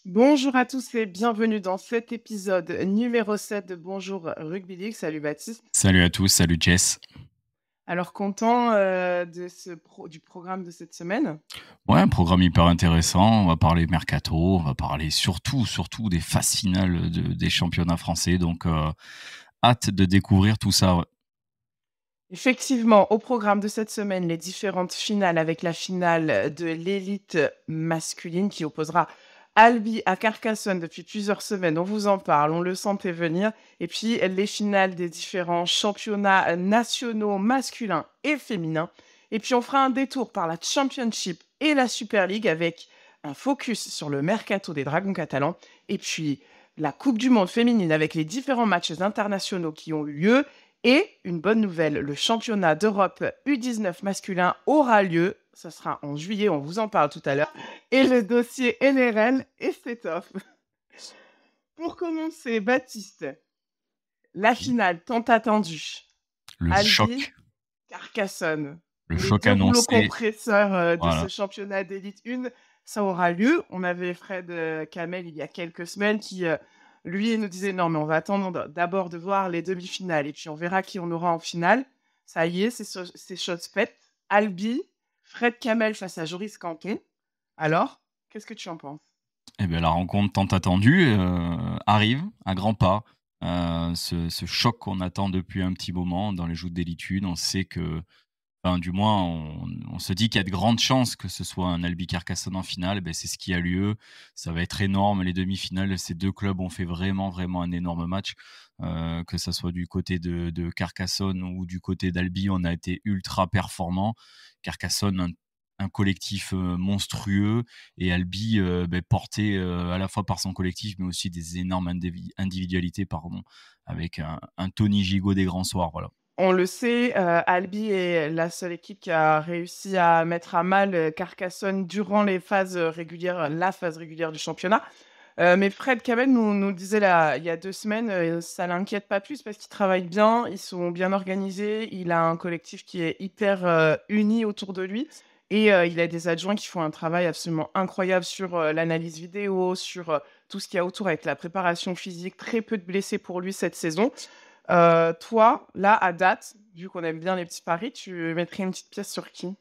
Bonjour à tous et bienvenue dans cet épisode numéro 7 de Bonjour Rugby League. Salut Baptiste. Salut à tous, salut Jess. Alors content de du programme de cette semaine? Ouais, un programme hyper intéressant. On va parler mercato, on va parler surtout des phases finales des championnats français. Donc, hâte de découvrir tout ça. Ouais. Effectivement, au programme de cette semaine, les différentes finales avec la finale de l'élite masculine qui opposera Albi à Carcassonne depuis plusieurs semaines. On vous en parle, on le sentait venir. Et puis les finales des différents championnats nationaux masculins et féminins. Et puis on fera un détour par la Championship et la Super League avec un focus sur le mercato des Dragons catalans. Et puis la Coupe du Monde féminine avec les différents matchs internationaux qui ont eu lieu et une bonne nouvelle, le championnat d'Europe U19 masculin aura lieu. Ça sera en juillet, on vous en parle tout à l'heure. Et le dossier NRL et c'est top. Pour commencer, Baptiste, la Oui. finale tant attendue. Le Albi, choc, Carcassonne. le Les choc deux rouleaux annoncé. compresseurs de ce Voilà. championnat d'élite 1, ça aura lieu. On avait Fred Kamel il y a quelques semaines qui, lui, nous disait non, mais on va attendre d'abord de voir les demi-finales et puis on verra qui on aura en finale. Ça y est, c'est chose faite. Albi, Fred Kamel face à Joris Canton. Alors, qu'est-ce que tu en penses? Eh bien, la rencontre tant attendue arrive à grands pas. Ce choc qu'on attend depuis un petit moment dans les joutes d'élitude, on sait que, enfin, du moins, on se dit qu'il y a de grandes chances que ce soit un Albi Carcassonne en finale. Eh beh, c'est ce qui a lieu. Ça va être énorme. Les demi-finales, ces 2 clubs ont fait vraiment un énorme match. Que ça soit du côté de Carcassonne ou du côté d'Albi, on a été ultra performants. Carcassonne, un collectif, monstrueux et Albi, porté, à la fois par son collectif, mais aussi des énormes individualités, pardon, avec un Tony Gigot des grands soirs, voilà. On le sait, Albi est la seule équipe qui a réussi à mettre à mal, Carcassonne durant les phases, régulières la phase régulière du championnat. Mais Fred Kamel nous disait là, il y a 2 semaines, ça l'inquiète pas plus parce qu'ils travaillent bien, ils sont bien organisés, il a un collectif qui est hyper, uni autour de lui et il a des adjoints qui font un travail absolument incroyable sur, l'analyse vidéo, sur, tout ce qu'il y a autour avec la préparation physique. Très peu de blessés pour lui cette saison. Toi, là, à date, vu qu'on aime bien les petits paris, tu mettrais une petite pièce sur qui?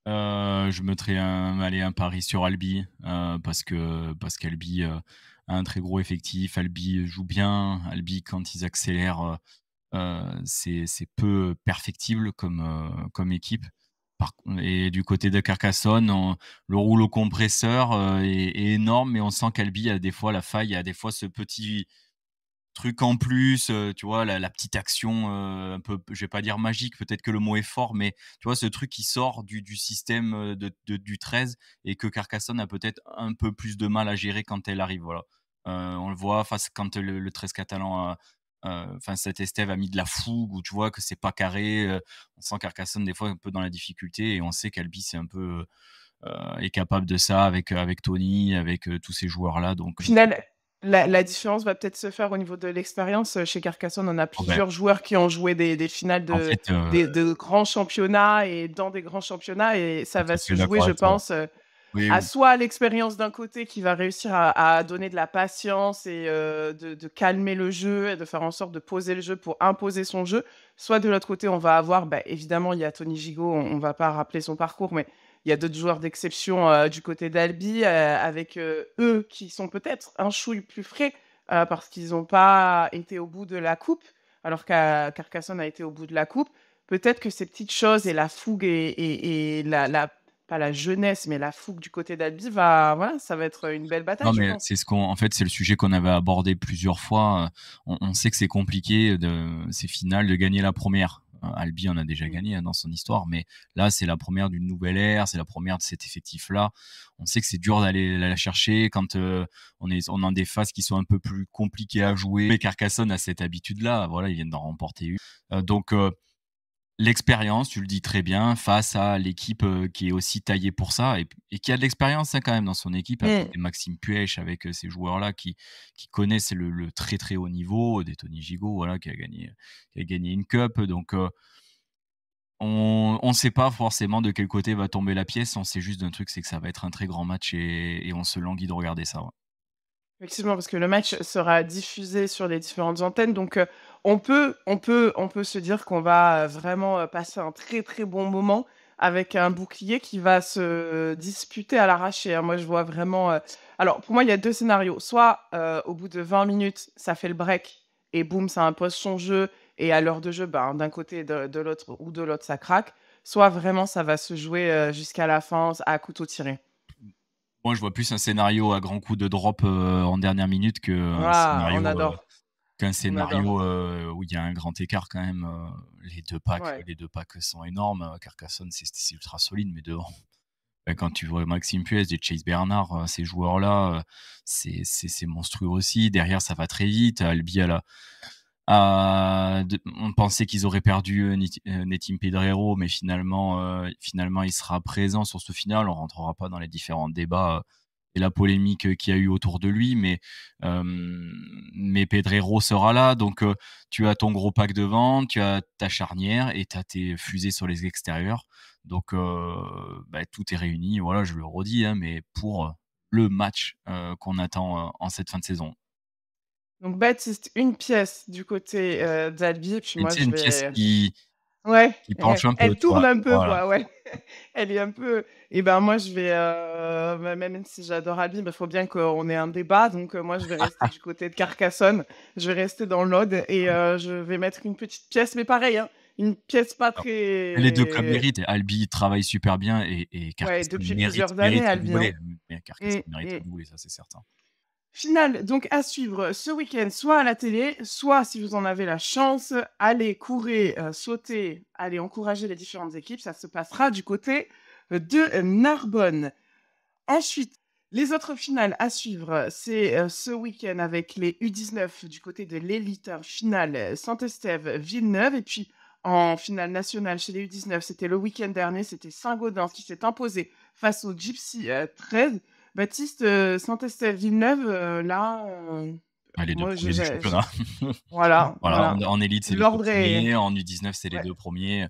Je mettrais un pari sur Albi, parce qu'Albi, a un très gros effectif. Albi joue bien. Albi, quand ils accélèrent, c'est peu perfectible comme équipe. Et du côté de Carcassonne, le rouleau compresseur, est énorme, mais on sent qu'Albi a des fois la faille, a des fois ce petit truc en plus, tu vois? La petite action, un peu, je vais pas dire magique, peut-être que le mot est fort, mais tu vois? Ce truc qui sort du système, du 13 et que Carcassonne a peut-être un peu plus de mal à gérer quand elle arrive, voilà. On le voit face quand le 13 catalan a, enfin cet Estève a mis de la fougue ou tu vois que c'est pas carré, on sent Carcassonne des fois un peu dans la difficulté et on sait qu'Albi c'est un peu, est capable de ça avec Tony, avec, tous ces joueurs-là donc Au final, la différence va peut-être se faire au niveau de l'expérience. Chez Carcassonne, on a oh beh, plusieurs joueurs qui ont joué des finales en fait, de grands championnats et dans des grands championnats et ça tout va à se fait jouer, d'accord je avec toi. pense, Oui, à oui. soit l'expérience d'un côté qui va réussir à donner de la patience et de calmer le jeu et de faire en sorte de poser le jeu pour imposer son jeu, soit de l'autre côté, on va avoir, bah, évidemment, il y a Tony Gigot, on va pas rappeler son parcours, mais il y a d'autres joueurs d'exception, du côté d'Albi, avec, eux qui sont peut-être un chouille plus frais, parce qu'ils n'ont pas été au bout de la coupe, alors Carcassonne a été au bout de la coupe. Peut-être que ces petites choses et la fougue et la pas la jeunesse, mais la fougue du côté d'Albi va voilà, ça va être une belle bataille, Non, je mais pense. c'est ce qu'on en fait, c'est le sujet qu'on avait abordé plusieurs fois, on sait que c'est compliqué de ces finales de gagner la première. Albi en a déjà Mmh. gagné, hein, dans son histoire, mais là, c'est la première d'une nouvelle ère, c'est la première de cet effectif-là. On sait que c'est dur d'aller la chercher quand, on a des phases qui sont un peu plus compliquées à jouer. Mais Carcassonne a cette habitude-là, voilà, ils viennent d'en remporter une. Donc l'expérience, tu le dis très bien, face à l'équipe, qui est aussi taillée pour ça et qui a de l'expérience, hein, quand même dans son équipe avec Mmh. des Maxime Puech, avec, ces joueurs-là qui connaissent le très, très haut niveau, des Tony Gigot, voilà, qui a gagné une cup donc on sait pas forcément de quel côté va tomber la pièce, on sait juste d'un truc, c'est que ça va être un très grand match et on se languit de regarder ça, ouais. Effectivement, parce que le match sera diffusé sur les différentes antennes, donc on peut se dire qu'on va, vraiment, passer un très, très bon moment avec un bouclier qui va se disputer à l'arraché, hein. Moi, je vois vraiment, alors pour moi, il y a 2 scénarios. Soit, au bout de 20 minutes, ça fait le break et boum, ça impose son jeu et à l'heure de jeu, ben, d'un côté et de l'autre ou de l'autre, ça craque. Soit vraiment ça va se jouer, jusqu'à la fin à couteau tiré. Moi, je vois plus un scénario à grands coups de drop, en dernière minute Ah, on adore, qu'un on adore. scénario, où il y a un grand écart quand même, Ouais. les 2 packs sont énormes, Carcassonne, c'est ultra solide, mais devant, quand tu vois Maxime Puez et Chase Bernard, ces joueurs-là, c'est monstrueux aussi. Derrière, ça va très vite. Albi on pensait qu'ils auraient perdu, Netim Pedrero, mais finalement, il sera présent sur ce final. On rentrera pas dans les différents débats, et la polémique, qu'il y a eu autour de lui, mais Pedrero sera là, donc tu as ton gros pack devant, tu as ta charnière et tu as tes fusées sur les extérieurs, donc tout est réuni. Voilà, je le redis, hein, mais pour, le match, qu'on attend, en cette fin de saison. Donc Baptiste, une pièce du côté, d'Albi et puis Et moi tu sais, je une pièce vais qui penche un peu, elle tu vois? tourne un peu Voilà. quoi, ouais. Elle est un peu et ben moi je vais, même si j'adore Albi, il faut bien qu'on ait un débat donc moi je vais rester du côté de Carcassonne. Je vais rester dans l'Aude et je vais mettre une petite pièce mais pareil, hein, une pièce pas Alors, les 2 clubs très méritent. Albi travaille super bien et ouais, Carcassonne depuis plusieurs années mérite ce Albi, hein. doublé. Mais Mmh, Carcassonne mérite mmh. ce doublé, ça, c'est certain. Finale donc à suivre ce week-end, soit à la télé, soit si vous en avez la chance, allez courir, sauter, allez encourager les différentes équipes. Ça se passera du côté, de Narbonne. Ensuite, les autres finales à suivre, c'est, ce week-end avec les U19 du côté de l'élite, finale, Saint-Estève-Villeneuve et puis en finale nationale chez les U19, c'était le week-end dernier, c'était Saint-Gaudens qui s'est imposé face aux Gypsy, 13. Baptiste, Saint-Estève-Villeneuve, là, Ah, les 2 moi premiers du je championnat. voilà, Voilà, en voilà. élite, c'est les 2 L'ordre est premiers, en U19, c'est les ouais. 2 premiers.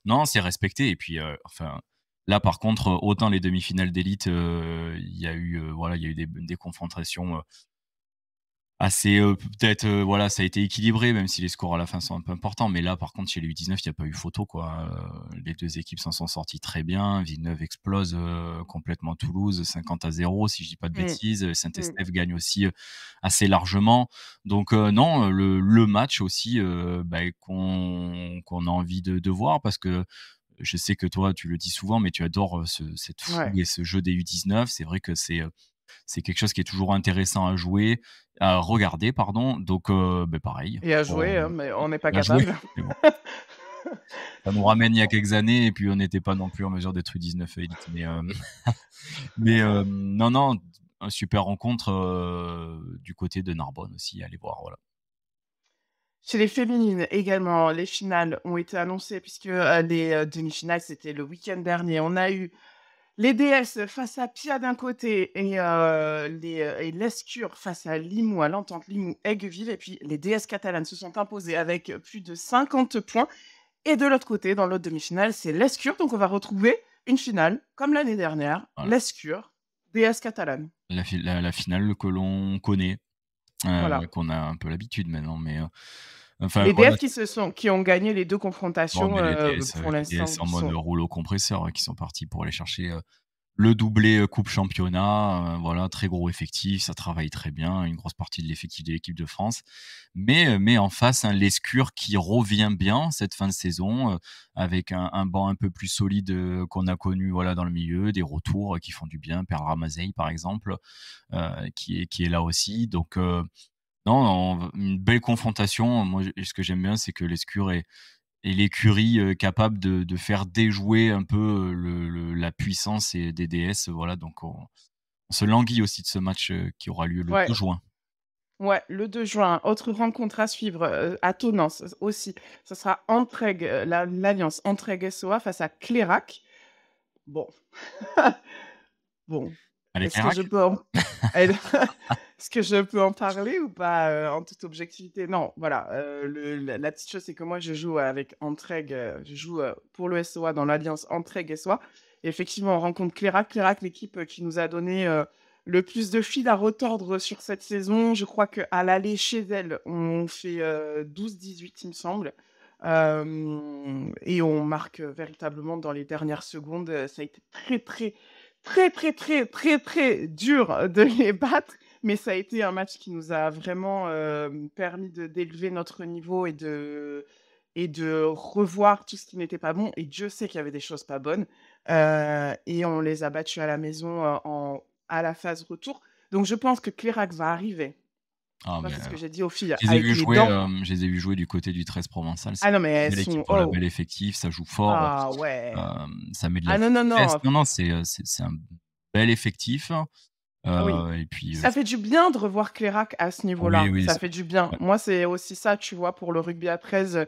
Non, c'est respecté et puis, enfin, là, par contre, autant les demi-finales d'élite, il y a eu, voilà, il y a eu des confrontations, assez, peut-être, voilà, ça a été équilibré, même si les scores à la fin sont un peu importants. Mais là, par contre, chez les U19, il y a pas eu photo, quoi. Les 2 équipes s'en sont sorties très bien. Villeneuve explose, complètement Toulouse, 50-0 si je dis pas de Mmh. bêtises. Mmh. Saint-Estèphe gagne aussi, assez largement. Donc non, le match aussi, qu'on a envie de voir parce que je sais que toi, tu le dis souvent, mais tu adores, cette Ouais fougue et ce jeu des U19. C'est vrai que c'est quelque chose qui est toujours intéressant à jouer, à regarder pardon, donc pareil, et à jouer, on hein, mais on n'est pas à jouer, capable. mais bon, ça nous ramène il y a quelques années et puis on n'était pas non plus en mesure d'être U19 élite, non, non, un super rencontre, du côté de Narbonne aussi, allez voir, voilà. Chez les féminines également, les finales ont été annoncées puisque, les, demi-finales, c'était le week-end dernier. On a eu les DS face à Pia d'un côté et l'Escure face à Limoux, à l'Entente Limoux-Aigueville et puis les DS catalanes se sont imposées avec plus de 50 points et de l'autre côté, dans l'autre demi-finale, c'est l'Escure, donc on va retrouver une finale comme l'année dernière, Voilà, l'Escure, DS catalane. la finale que l'on connaît, Voilà. qu'on a un peu l'habitude maintenant, enfin Les voilà. DS qui ont gagné les 2 Bon, confrontations, mais pour les l'instant, DS en qui mode sont rouleau compresseur, qui sont partis pour aller chercher, le doublé, coupe championnat, voilà, très gros effectif, ça travaille très bien, une grosse partie de l'effectif de l'équipe de France. Mais en face, un Lescure qui revient bien cette fin de saison, avec un banc un peu plus solide, qu'on a connu, voilà, dans le milieu, des retours, qui font du bien. Père Ramazei, par exemple, qui est là aussi. Donc, non, une belle confrontation. Moi, ce que j'aime bien, c'est que Lescure et l'écurie, capable de faire déjouer un peu, la puissance et des déesses, voilà, donc on se languit aussi de ce match, qui aura lieu le 2 ouais, juin. ouais, le 2 juin. Autre rencontre à suivre, à Tonnance aussi. Ce sera Entraigues, l'alliance Entraigues-SOA face à Clérac. Bon, bon, Allez est-ce que Clairac? je peux en elle Est-ce que je peux en parler ou pas, en toute objectivité? Non, voilà, la petite chose, c'est que moi, je joue avec Entraigues, je joue, pour le SOA dans l'alliance Entraigues-SOA et effectivement, on rencontre Clérac. Clérac, l'équipe, qui nous a donné, le plus de fil à retordre sur cette saison. Je crois qu'à l'aller chez elle, on fait, 12-18, il me semble, et on marque, véritablement dans les dernières secondes. Ça a été très, très, très, très, très, très, très dur de les battre. Mais ça a été un match qui nous a vraiment, permis d'élever notre niveau et de revoir tout ce qui n'était pas bon et Dieu sait qu'il y avait des choses pas bonnes, et on les a battus à la maison, à la phase retour. Donc je pense que Clérac va arriver, Ah ça mais, c'est ce que j'ai dit aux filles, je les ai avec vus les jouer, dents. je les ai vus jouer du côté du 13 provençal. C'est Ah non mais une elles belle équipe, sont voilà, oh! bel effectif, ça joue fort, Ah ouais! ça met de la Ah non, non, vitesse. non! Non, non, c'est un bel effectif, Ah oui. et puis, Ça fait du bien de revoir Clérac à ce oui, niveau-là, oui, ça c'est fait du bien. ouais. Moi, c'est aussi ça, tu vois, pour le rugby à 13,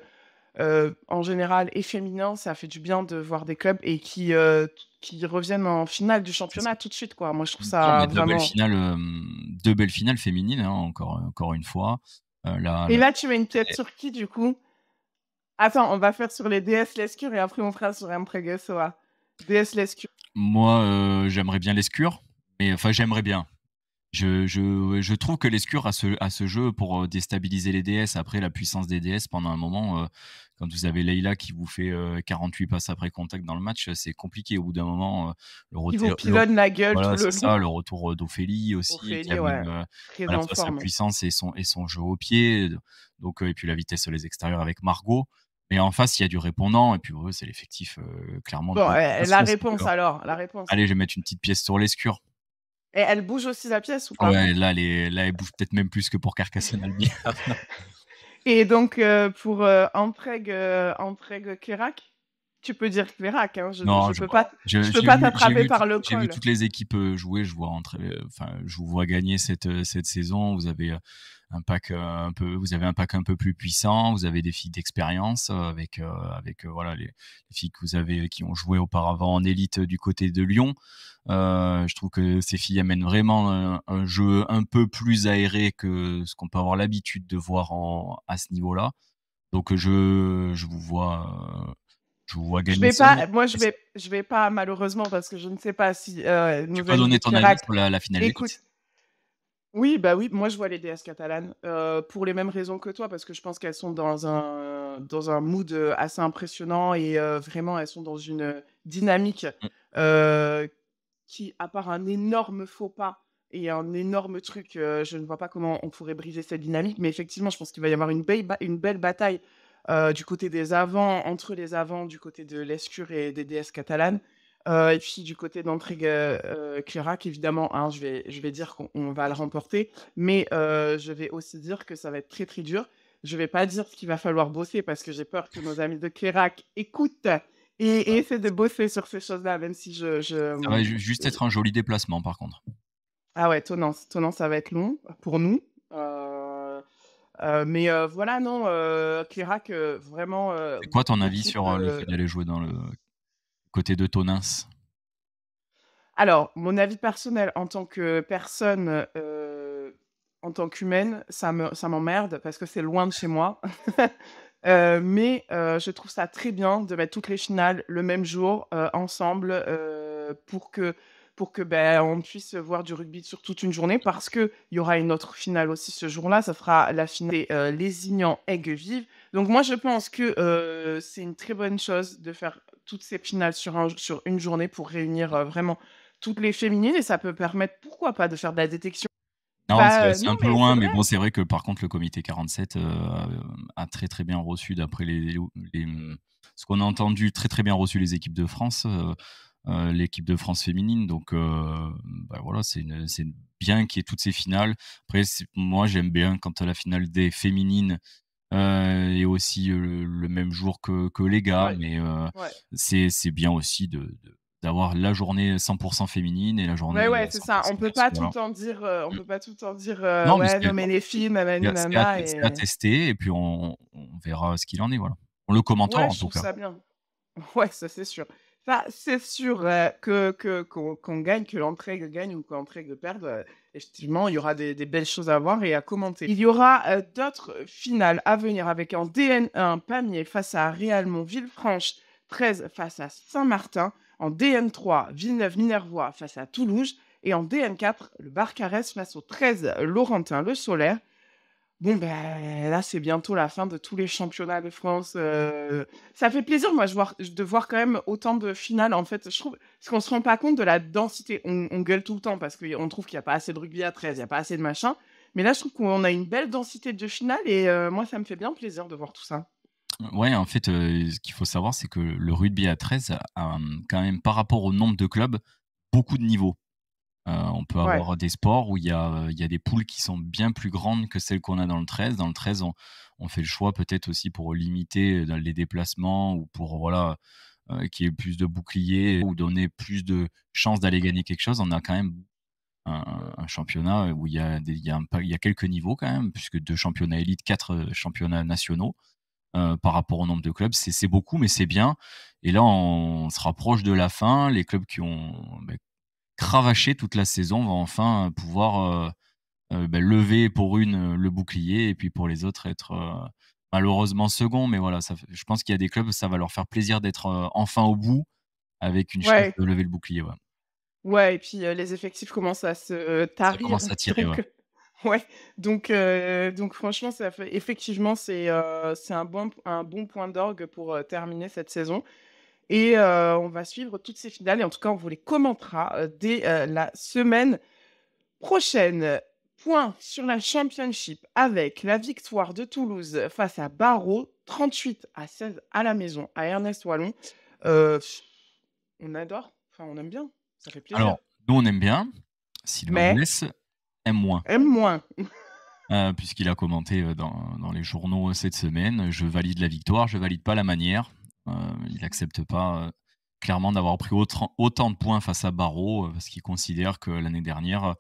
en général et féminin, ça fait du bien de voir des clubs et qui reviennent en finale du C'est ça. championnat tout de suite, quoi. Moi, je trouve Non, ça mais 2 belles vraiment finales, 2 belles finales féminines, hein, encore une fois. Là et là là, tu mets une tête sur qui, du coup? Attends, on va faire sur les DS Lescure et après on fera sur Impreg SOA. DS Lescure. moi, j'aimerais bien l'Escure, mais enfin j'aimerais bien. Je trouve que l'Escure a ce jeu pour, déstabiliser les DS. Après la puissance des DS pendant un moment, quand vous avez Leila qui vous fait, 48 passes après contact dans le match, c'est compliqué au bout d'un moment, Qui vous le pilonne la gueule tout voilà, le c'est long. ça, le retour, d'Ophélie aussi qui Ophélie, amène, ouais, très à la en fois sa forme. puissance et son jeu au pied, donc et puis la vitesse sur les extérieurs avec Margot. Mais en face, il y a du répondant et puis ouais, c'est l'effectif, clairement Bon, de la façon, réponse alors, la réponse. allez, je vais mettre une petite pièce sur l'Escure. Et elle bouge aussi la pièce ou pas? Ouais, là, elle bouge peut-être même plus que pour Carcassonne Albi. Et donc, pour, Entraigues Clérac? Tu peux dire Clérac, hein, Non, je peux pas t'attraper par le j'ai vu col. toutes les équipes, jouer. Enfin, je vous vois gagner cette saison. Vous avez, vous avez un pack un peu plus puissant. Vous avez des filles d'expérience, avec, voilà, les filles que vous avez qui ont joué auparavant en élite, du côté de Lyon. Je trouve que ces filles amènent vraiment un jeu un peu plus aéré que ce qu'on peut avoir l'habitude de voir à ce niveau-là. Donc, je vous vois Je gagner vais ce pas match. moi, je vais pas malheureusement parce que je ne sais pas si, Tu nos peux amis de donner ton avis Clérac sur la finale écoutent. d'élite? Oui, bah, oui, moi je vois les déesses catalanes, pour les mêmes raisons que toi, parce que je pense qu'elles sont dans un mood, assez impressionnant et vraiment elles sont dans une, dynamique, Mmh. heu, qui à part un énorme faux pas et un énorme truc, je ne vois pas comment on pourrait briser cette dynamique. Mais effectivement, je pense qu'il va y avoir une belle bataille, du côté des avants, entre les avants du côté de l'Escure et des déesses catalanes. Et puis du côté d'Entraigues, Clérac évidemment, hein, je vais dire qu'on va le remporter, mais je vais aussi dire que ça va être très, très dur. Je vais pas dire qu'il va falloir bosser parce que j'ai peur que nos amis de Clérac écoutent et essaient de bosser sur ces choses-là, même si Ça va juste être un joli déplacement par contre. ah ouais, Tonnance. Tonnance, ça va être long pour nous. Heu mais voilà, non, Clérac, vraiment, C'est quoi ton avis équipe, sur, le fait d'aller jouer dans le côté de Tonins? alors, mon avis personnel en tant que personne, en tant qu'humaine, ça m'emmerde parce que c'est loin de chez moi. Mais je trouve ça très bien de mettre toutes les finales le même jour, ensemble, pour que, ben, on puisse voir du rugby sur toute une journée parce qu'il y aura une autre finale aussi ce jour-là, ça sera la finale des, Lézignan-Aigues-Vives. Donc moi, je pense que, c'est une très bonne chose de faire toutes ces finales sur une journée pour réunir, vraiment toutes les féminines et ça peut permettre, pourquoi pas, de faire de la détection. Non, Bah, c'est non, un peu mais c'est loin, mais vrai. bon, c'est vrai que par contre le comité 47, a très, très bien reçu d'après ce qu'on a entendu, très, très bien reçu les équipes de France, l'équipe de France féminine. Donc, bah, voilà, c'est bien qu'il y ait toutes ces finales. Après, moi j'aime bien quand la finale des féminines, est aussi, le même jour que les gars, Ouais, mais, ouais. c'est bien aussi d'avoir la journée 100 féminine et la Ouais, journée, ouais, c'est 100 ça. On peut garçons, pas voilà. tout en dire, on Mmh. peut pas tout en dire, Non, mais «Ouais, non, mais les filles, nanani, nana» c'est à et tester et puis on verra ce qu'il en est, voilà. On le commentera ouais, en je tout trouve cas. ça bien. Ouais, ça, c'est sûr. Ça, c'est sûr, qu'on gagne, que l'Entraigues gagne ou que l'Entraigues perde, effectivement, il y aura des belles choses à voir et à commenter. Il y aura d'autres finales à venir avec en DN1, Pamiers face à Réalmont, Villefranche 13 face à Saint-Martin, en DN3, Villeneuve-Minervois face à Toulouse, et en DN4, le Barcarès face au 13 Laurentin, le Solaire. Bon, ben là, c'est bientôt la fin de tous les championnats de France. Ça fait plaisir, moi, de voir quand même autant de finales. En fait, je trouve, parce qu'on se rend pas compte de la densité. On gueule tout le temps parce qu'on trouve qu'il n'y a pas assez de rugby à 13, il n'y a pas assez de machin. Mais là, je trouve qu'on a une belle densité de finales et moi, ça me fait bien plaisir de voir tout ça. Ouais, en fait, ce qu'il faut savoir, c'est que le rugby à 13 a, quand même, par rapport au nombre de clubs, beaucoup de niveaux. On peut Ouais, avoir des sports où il y a des poules qui sont bien plus grandes que celles qu'on a dans le 13. Dans le 13, on fait le choix peut-être aussi pour limiter, dans les déplacements ou pour voilà, qu'il y ait plus de boucliers ou donner plus de chances d'aller gagner quelque chose. On a quand même un championnat où il y a quelques niveaux quand même, puisque 2 championnats élites, 4 championnats nationaux. Par rapport au nombre de clubs, c'est beaucoup, mais c'est bien. Et là, on se rapproche de la fin. Les clubs qui ont, cravaché toute la saison vont enfin pouvoir, lever pour le bouclier et puis pour les autres être, malheureusement second. Mais voilà, je pense qu'il y a des clubs, ça va leur faire plaisir d'être, enfin au bout avec une chance ouais, de lever le bouclier, ouais. ouais. Et puis les effectifs commencent à se Ça tarir. commence à tirer, ouais. Donc, ouais. Donc franchement, ça fait, effectivement, c'est un bon point d'orgue pour terminer cette saison. Et on va suivre toutes ces finales et en tout cas, on vous les commentera dès la semaine prochaine. Point sur la Championship avec la victoire de Toulouse face à Barrow, 38-16 à la maison à Ernest Wallon. Euh, on adore, enfin on aime bien, ça fait plaisir. Alors, nous, on aime bien. Sylvain Mais Dess aime moins, aime moins. puisqu'il a commenté, dans les journaux cette semaine: «Je valide la victoire, je valide pas la manière». Heu, il accepte pas, clairement d'avoir pris autant de points face à Barrow, parce qu'il considère que l'année dernière,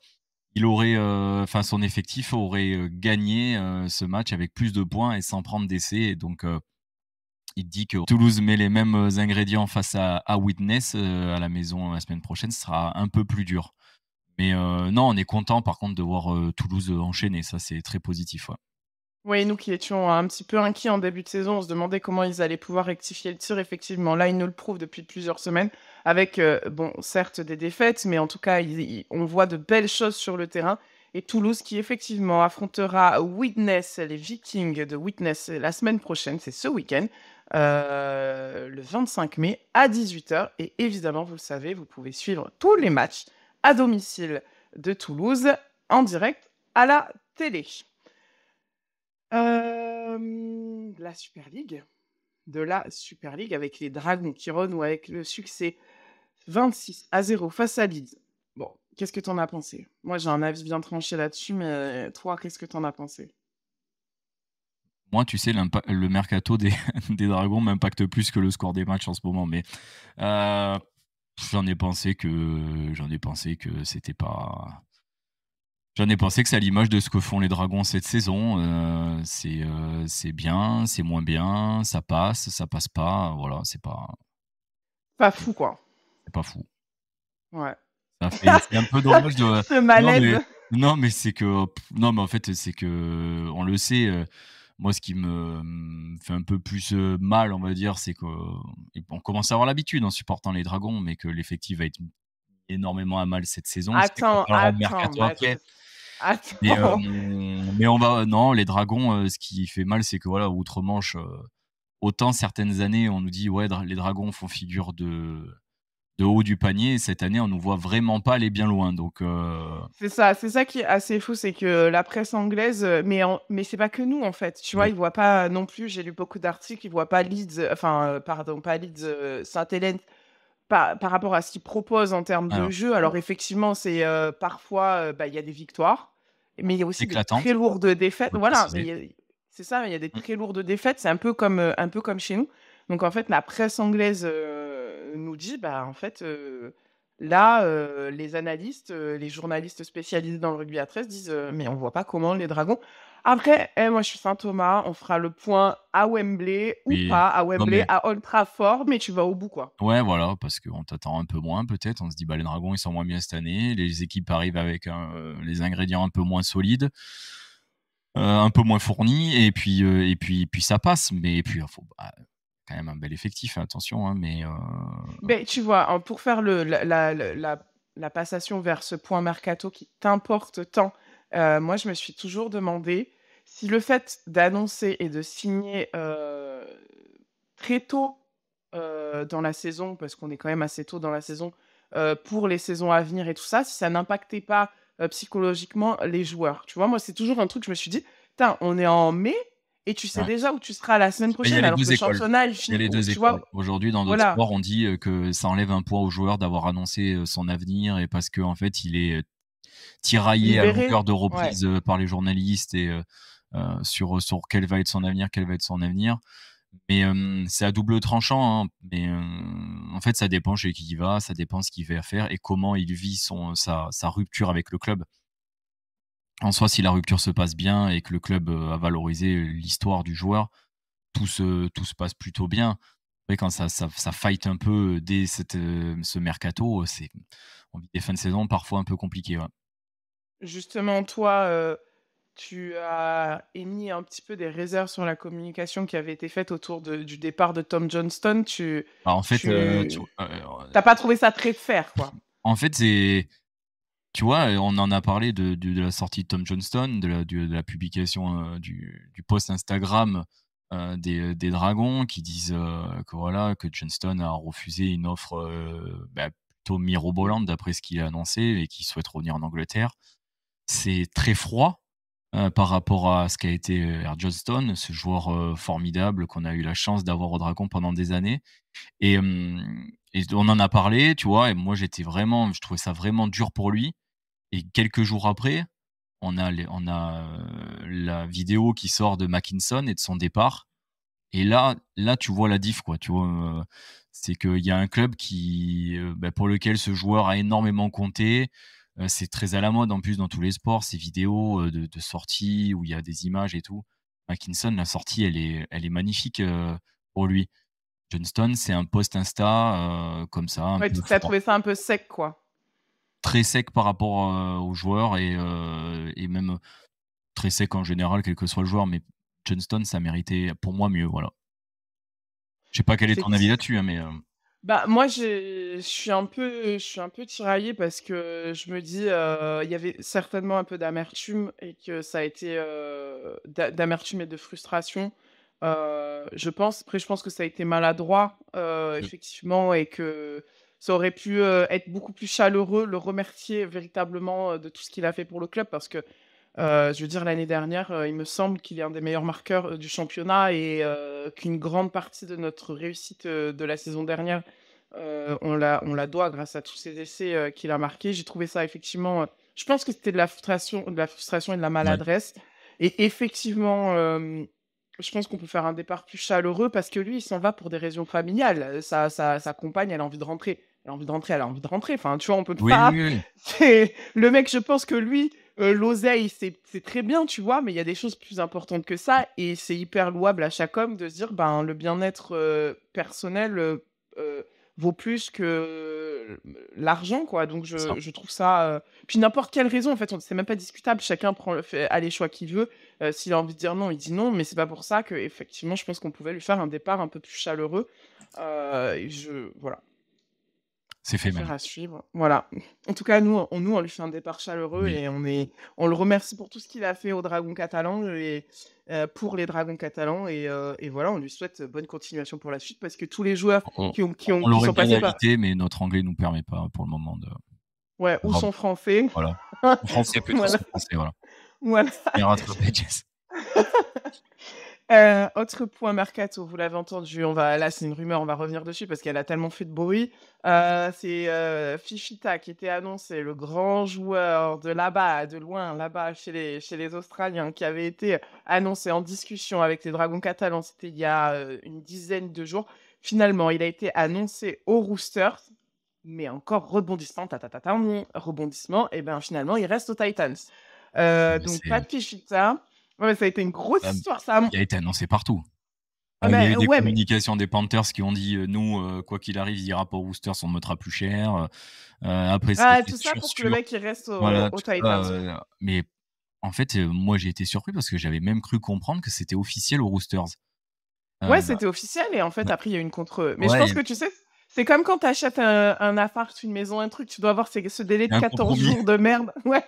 il aurait, enfin son effectif aurait, gagné, ce match avec plus de points et sans prendre d'essais. Et donc, il dit que Toulouse met les mêmes, ingrédients face à Widnes, à la maison la semaine prochaine, ce sera un peu plus dur. Mais, non, on est content par contre de voir, Toulouse, enchaîner. Ça, c'est très positif, ouais. Oui, nous qui étions un petit peu inquiets en début de saison, on se demandait comment ils allaient pouvoir rectifier le tir. Effectivement, là, ils nous le prouvent depuis plusieurs semaines, avec, bon, certes des défaites, mais en tout cas, on voit de belles choses sur le terrain. Et Toulouse qui, effectivement, affrontera Widnes, les Vikings de Widnes, la semaine prochaine, c'est ce week-end, le 25 mai à 18 h. Et évidemment, vous le savez, vous pouvez suivre tous les matchs à domicile de Toulouse en direct à la télé. La Super League, de la Super League avec les Dragons qui renouent avec le succès 26-0 face à Leeds. Bon, qu'est-ce que t'en as pensé? Moi, j'ai un avis bien tranché là-dessus, mais toi, qu'est-ce que t'en as pensé? Moi, tu sais, le mercato des des Dragons m'impacte plus que le score des matchs en ce moment. Mais, heu, j'en ai pensé que c'était pas j'en ai pensé que c'est à l'image de ce que font les Dragons cette saison. C'est bien, c'est moins bien, ça passe pas, voilà, Pas fou, quoi. c'est pas fou. Ouais. C'est un peu dommage de Ce non mais malaise. non mais c'est que non mais en fait, c'est que on le sait, moi ce qui fait un peu plus, mal, on va dire, c'est qu'on commence à avoir l'habitude en supportant les Dragons, mais que l'effectif va être énormément à mal cette saison, ce qui Attends, parlera au attends, mercato Matt. après. Mais, Attends. on va non, les Dragons, ce qui fait mal, c'est que voilà, outre-Manche, autant certaines années on nous dit: «Ouais, les Dragons font figure de haut du panier», cette année on nous voit vraiment pas aller bien loin. Donc, C'est ça qui est assez fou, c'est que la presse anglaise, mais c'est pas que nous, en fait. Tu vois, oui. ils voient pas non plus, j'ai lu beaucoup d'articles, ils voient pas Leeds, enfin, pardon, pas Leeds, Saint-Helens, par rapport à ce qu'ils proposent en termes de Alors, jeu. Alors effectivement, c'est, parfois, bah, il y a des victoires, mais il y a aussi des très éclatante, lourdes défaites. faut le Voilà, mais préciser. c'est ça, il y a des Mmh. très lourdes défaites. C'est un peu comme chez nous. Donc en fait, la presse anglaise, nous dit, bah, en fait, là, les analystes, les journalistes spécialisés dans le rugby à 13 disent: «Mais on voit pas comment les Dragons», Après, moi, je suis Saint-Thomas, on fera le point à Wembley ou Oui. pas à Non, Wembley, mais à Old Trafford, mais tu vas au bout, quoi. ouais, voilà, parce qu'on t'attend un peu moins peut-être. On se dit: «Bah, les Dragons, ils sont moins bien cette année». Les équipes arrivent avec les ingrédients un peu moins solides, un peu moins fournis et puis ça passe. Mais puis, il faut quand même un bel effectif, hein, attention, hein, mais Beh, tu vois, pour faire la passation vers ce point mercato qui t'importe tant, moi, je me suis toujours demandé si le fait d'annoncer et de signer, très tôt, dans la saison, parce qu'on est quand même assez tôt dans la saison, pour les saisons à venir et tout ça, si ça n'impactait pas, psychologiquement les joueurs. Tu vois? Moi, c'est toujours un truc, je me suis dit: «Putain, on est en mai et tu sais ouais. déjà où tu seras la semaine Mais il y a prochaine», les alors que 2 le écoles. championnat, il Il y a finit les au 2 tu écoles. vois? Aujourd'hui, dans d'autres Voilà. sports, on dit, que ça enlève un poids au joueur d'avoir annoncé, son avenir et parce qu'en fait, il est, tiraillé à Libéré? longueur de Ouais. reprises, par les journalistes et sur quel va être son avenir, quel va être son avenir. Mais c'est à double tranchant, hein, mais en fait, ça dépend chez qui il va, ça dépend ce qu'il va faire et comment il vit sa rupture avec le club. En soi, si la rupture se passe bien et que le club, a valorisé l'histoire du joueur, tout se passe plutôt bien. Après quand ça fight un peu dès ce mercato, c'est on vit des fins de saison parfois un peu compliquées, ouais. Justement, toi, tu as émis un petit peu des réserves sur la communication qui avait été faite autour du départ de Tom Johnston. Bah, en fait, tu Tu vois, tu pas trouvé ça très fair, quoi? en fait, c'est tu vois, on en a parlé de la sortie de Tom Johnston, de la publication, du post Instagram, des Dragons qui disent, que voilà, que Johnston a refusé une offre, plutôt mirobolante d'après ce qu'il a annoncé et qu'il souhaite revenir en Angleterre. C'est très froid, par rapport à ce qu'a été, Air Johnston, ce joueur, formidable qu'on a eu la chance d'avoir aux Dragons pendant des années et on en a parlé, tu vois? Et moi, je trouvais ça vraiment dur pour lui et quelques jours après, on a la vidéo qui sort de Mackinson et de son départ et là, tu vois la diff, quoi, tu vois? C'est qu'il y a un club pour lequel ce joueur a énormément compté. C'est très à la mode en plus dans tous les sports, ces vidéos, de sorties où il y a des images et tout. Mackinson, la sortie, elle est magnifique, pour lui. Johnston, c'est un post Insta, comme ça, un Ouais, peu tu as froid. trouvé ça un peu sec, quoi? Très sec par rapport, aux joueurs et même très sec en général, quel que soit le joueur, mais Johnston, ça méritait pour moi mieux, voilà. Je sais pas quel est ton avis Effecti là-dessus, hein, mais Bah, moi, je suis un peu tiraillée parce que je me dis, il y avait certainement un peu d'amertume et que ça a été, d'amertume et de frustration. Je pense. Après, je pense que ça a été maladroit, Mmh. effectivement, et que ça aurait pu, être beaucoup plus chaleureux, le remercier véritablement, de tout ce qu'il a fait pour le club parce que, je veux dire l'année dernière, il me semble qu'il est un des meilleurs marqueurs, du championnat et qu'une grande partie de notre réussite, de la saison dernière, on la doit grâce à tous ces essais, qu'il a marqués. J'ai trouvé ça effectivement, je pense que c'était de la frustration et de la Ouais. maladresse et effectivement, je pense qu'on peut faire un départ plus chaleureux parce que lui, il s'en va pour des raisons familiales. Sa compagne, elle a envie de rentrer. Elle a envie de rentrer, elle a envie de rentrer. Enfin, tu vois, on peut Oui, pas oui, oui. c'est le mec, je pense que lui, l'oseille, c'est très bien, tu vois? Mais il y a des choses plus importantes que ça et c'est hyper louable à chaque homme de se dire: «Ben, le bien-être, personnel, heu, vaut plus que l'argent, quoi». Donc C'est ça. je trouve ça, puis n'importe quelle raison, en fait, c'est même pas discutable. Chacun a les choix qu'il veut. S'il a envie de dire non, il dit non, mais c'est pas pour ça qu'effectivement, je pense qu'on pouvait lui faire un départ un peu plus chaleureux, et voilà. C'est fait même. Affaire à suivre, voilà. En tout cas, nous, on lui fait un départ chaleureux Oui. et on le remercie pour tout ce qu'il a fait aux Dragons catalans et pour les Dragons catalans et voilà, on lui souhaite bonne continuation pour la suite parce que tous les joueurs On qui ont qui ont on qui l'aurait sont bien passés par invité, mais notre anglais nous permet pas pour le moment de ouais, ou Bravo, sont français. voilà. Français plutôt, Voilà, c'est français, voilà. voilà. Bien rattrapé, Jess. Autre point mercato, vous l'avez entendu, là, c'est une rumeur, on va revenir dessus parce qu'elle a tellement fait de bruit. C'est, Fifita qui était annoncé, le grand joueur de là-bas, de loin, là-bas chez les Australiens, qui avait été annoncé en discussion avec les Dragons catalans, c'était il y a, une dizaine de jours. Finalement, il a été annoncé aux Roosters, mais encore rebondissement, ta ta ta tam, rebondissement et ben, finalement, il reste aux Titans. Mais Donc pas c'est de Fifita. Ouais, ça a été une grosse Hem, histoire, ça a il a été annoncé partout. ah Il y a eu mais des ouais, mais communications des Panthers qui ont dit, «Nous, quoi qu'il arrive, il ira pas aux Roosters, on le mettra plus cher», après ça a ah, été tout ça pour que le sûr, mec, il reste voilà, aux tout ça, Titans. mais en fait, moi, j'ai été surpris parce que j'avais même cru comprendre que c'était officiel aux Roosters. Ouais, Heu, c'était officiel et en fait, ouais, après, il y a eu une contre mais je ouais, pense que tu sais, c'est comme quand tu achètes un appart, une maison, un truc, tu dois avoir ce délai il y de a un 14 compromis. jours de merde. Ouais,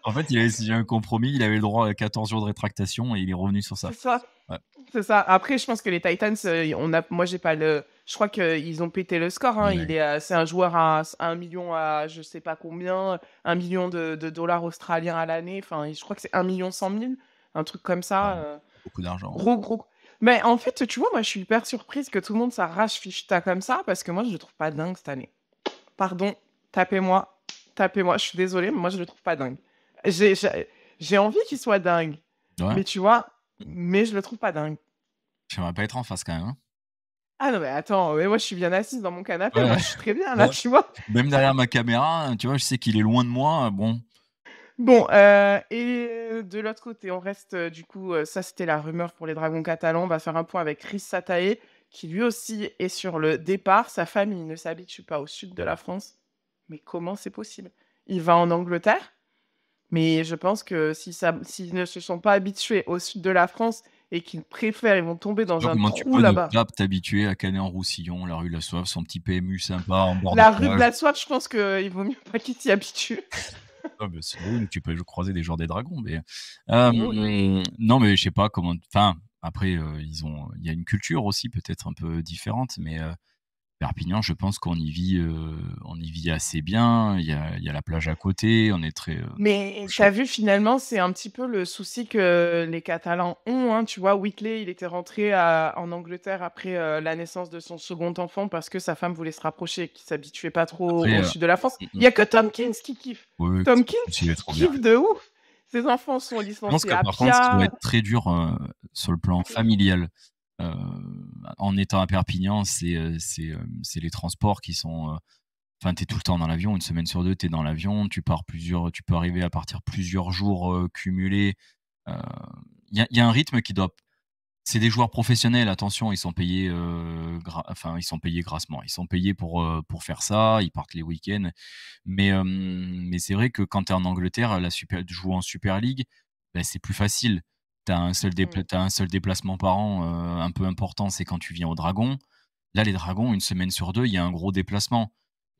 En fait, il avait signé un compromis, il avait le droit à 14 jours de rétractation et il est revenu sur c'est ça. ça, Ouais, c'est ça. Après, je pense que les Titans, on a moi, j'ai pas le je crois qu'ils ont pété le score, hein. ouais, Il est à c'est un joueur à 1 million à je sais pas combien, 1 million de dollars australiens à l'année. Enfin, je crois que c'est 1 100 000, un truc comme ouais, ça, beaucoup d'argent. gros. Mais en fait, tu vois, moi, je suis hyper surprise que tout le monde s'arrache Fichta comme ça parce que moi, je le trouve pas dingue cette année. Pardon, tapez-moi, tapez-moi. Je suis désolée, mais moi, je le trouve pas dingue. J'ai envie qu'il soit dingue, Ouais, mais tu vois, mais je le trouve pas dingue. j'aimerais pas être en face quand même, hein. Ah non, mais attends, mais moi, je suis bien assise dans mon canapé. Ouais, Moi, je suis très bien là, ouais. tu vois. Même derrière ma caméra, tu vois, je sais qu'il est loin de moi, bon. Bon, et de l'autre côté, on reste, du coup, ça, c'était la rumeur pour les Dragons catalans. On va faire un point avec Chris Sataé, qui lui aussi est sur le départ. Sa famille ne s'habitue pas au sud de la France. Mais comment c'est possible? Il va en Angleterre, mais je pense que s'ils ne se sont pas habitués au sud de la France et qu'ils préfèrent, ils vont tomber Je sais dans pas un comment tu trou peux ne là-bas. pas t'habituer à Canet-en-Roussillon, la rue La Soif, son petit PMU sympa en bord de La rue de plage. la Soif, je pense qu'il vaut mieux pas qu'ils s'y habituent. Ah bah, si oui, tu peux croiser des joueurs des Dragons, mais Oui. non, mais je sais pas comment enfin, après, il y a une culture aussi peut-être un peu différente, mais Perpignan, je pense on y vit assez bien. Il y a la plage à côté, on est très, Mais tu proche. as vu finalement, c'est un petit peu le souci que les Catalans ont, hein. Tu vois, Whitley, il était rentré en Angleterre après la naissance de son second enfant parce que sa femme voulait se rapprocher, qu'il s'habituait pas trop Après, au sud de la France. mmh Il mh. y a que Tomkins qui kiffe. Oui, oui, Tomkins, il est il trop bien. kiffe de ouf. Ses enfants sont Je pense licenciés que à par contre, ce qui doit Pia. être très dur, sur le plan familial, heu, en étant à Perpignan, c'est les transports qui sont, enfin, tu es tout le temps dans l'avion, une semaine sur 2, tu es dans l'avion, tu peux arriver à partir plusieurs jours, cumulés. Heu, il y a un rythme qui doit c'est des joueurs professionnels, attention, ils sont payés, ils sont payés grassement. Ils sont payés pour faire ça, ils partent les week-ends. Mais c'est vrai que quand tu es en Angleterre, la super de jouer en Super League, bah, c'est plus facile. Mmh. Tu un seul déplacement par an, un peu important, c'est quand tu viens aux Dragons. Là, les Dragons, une semaine sur 2, il y a un gros déplacement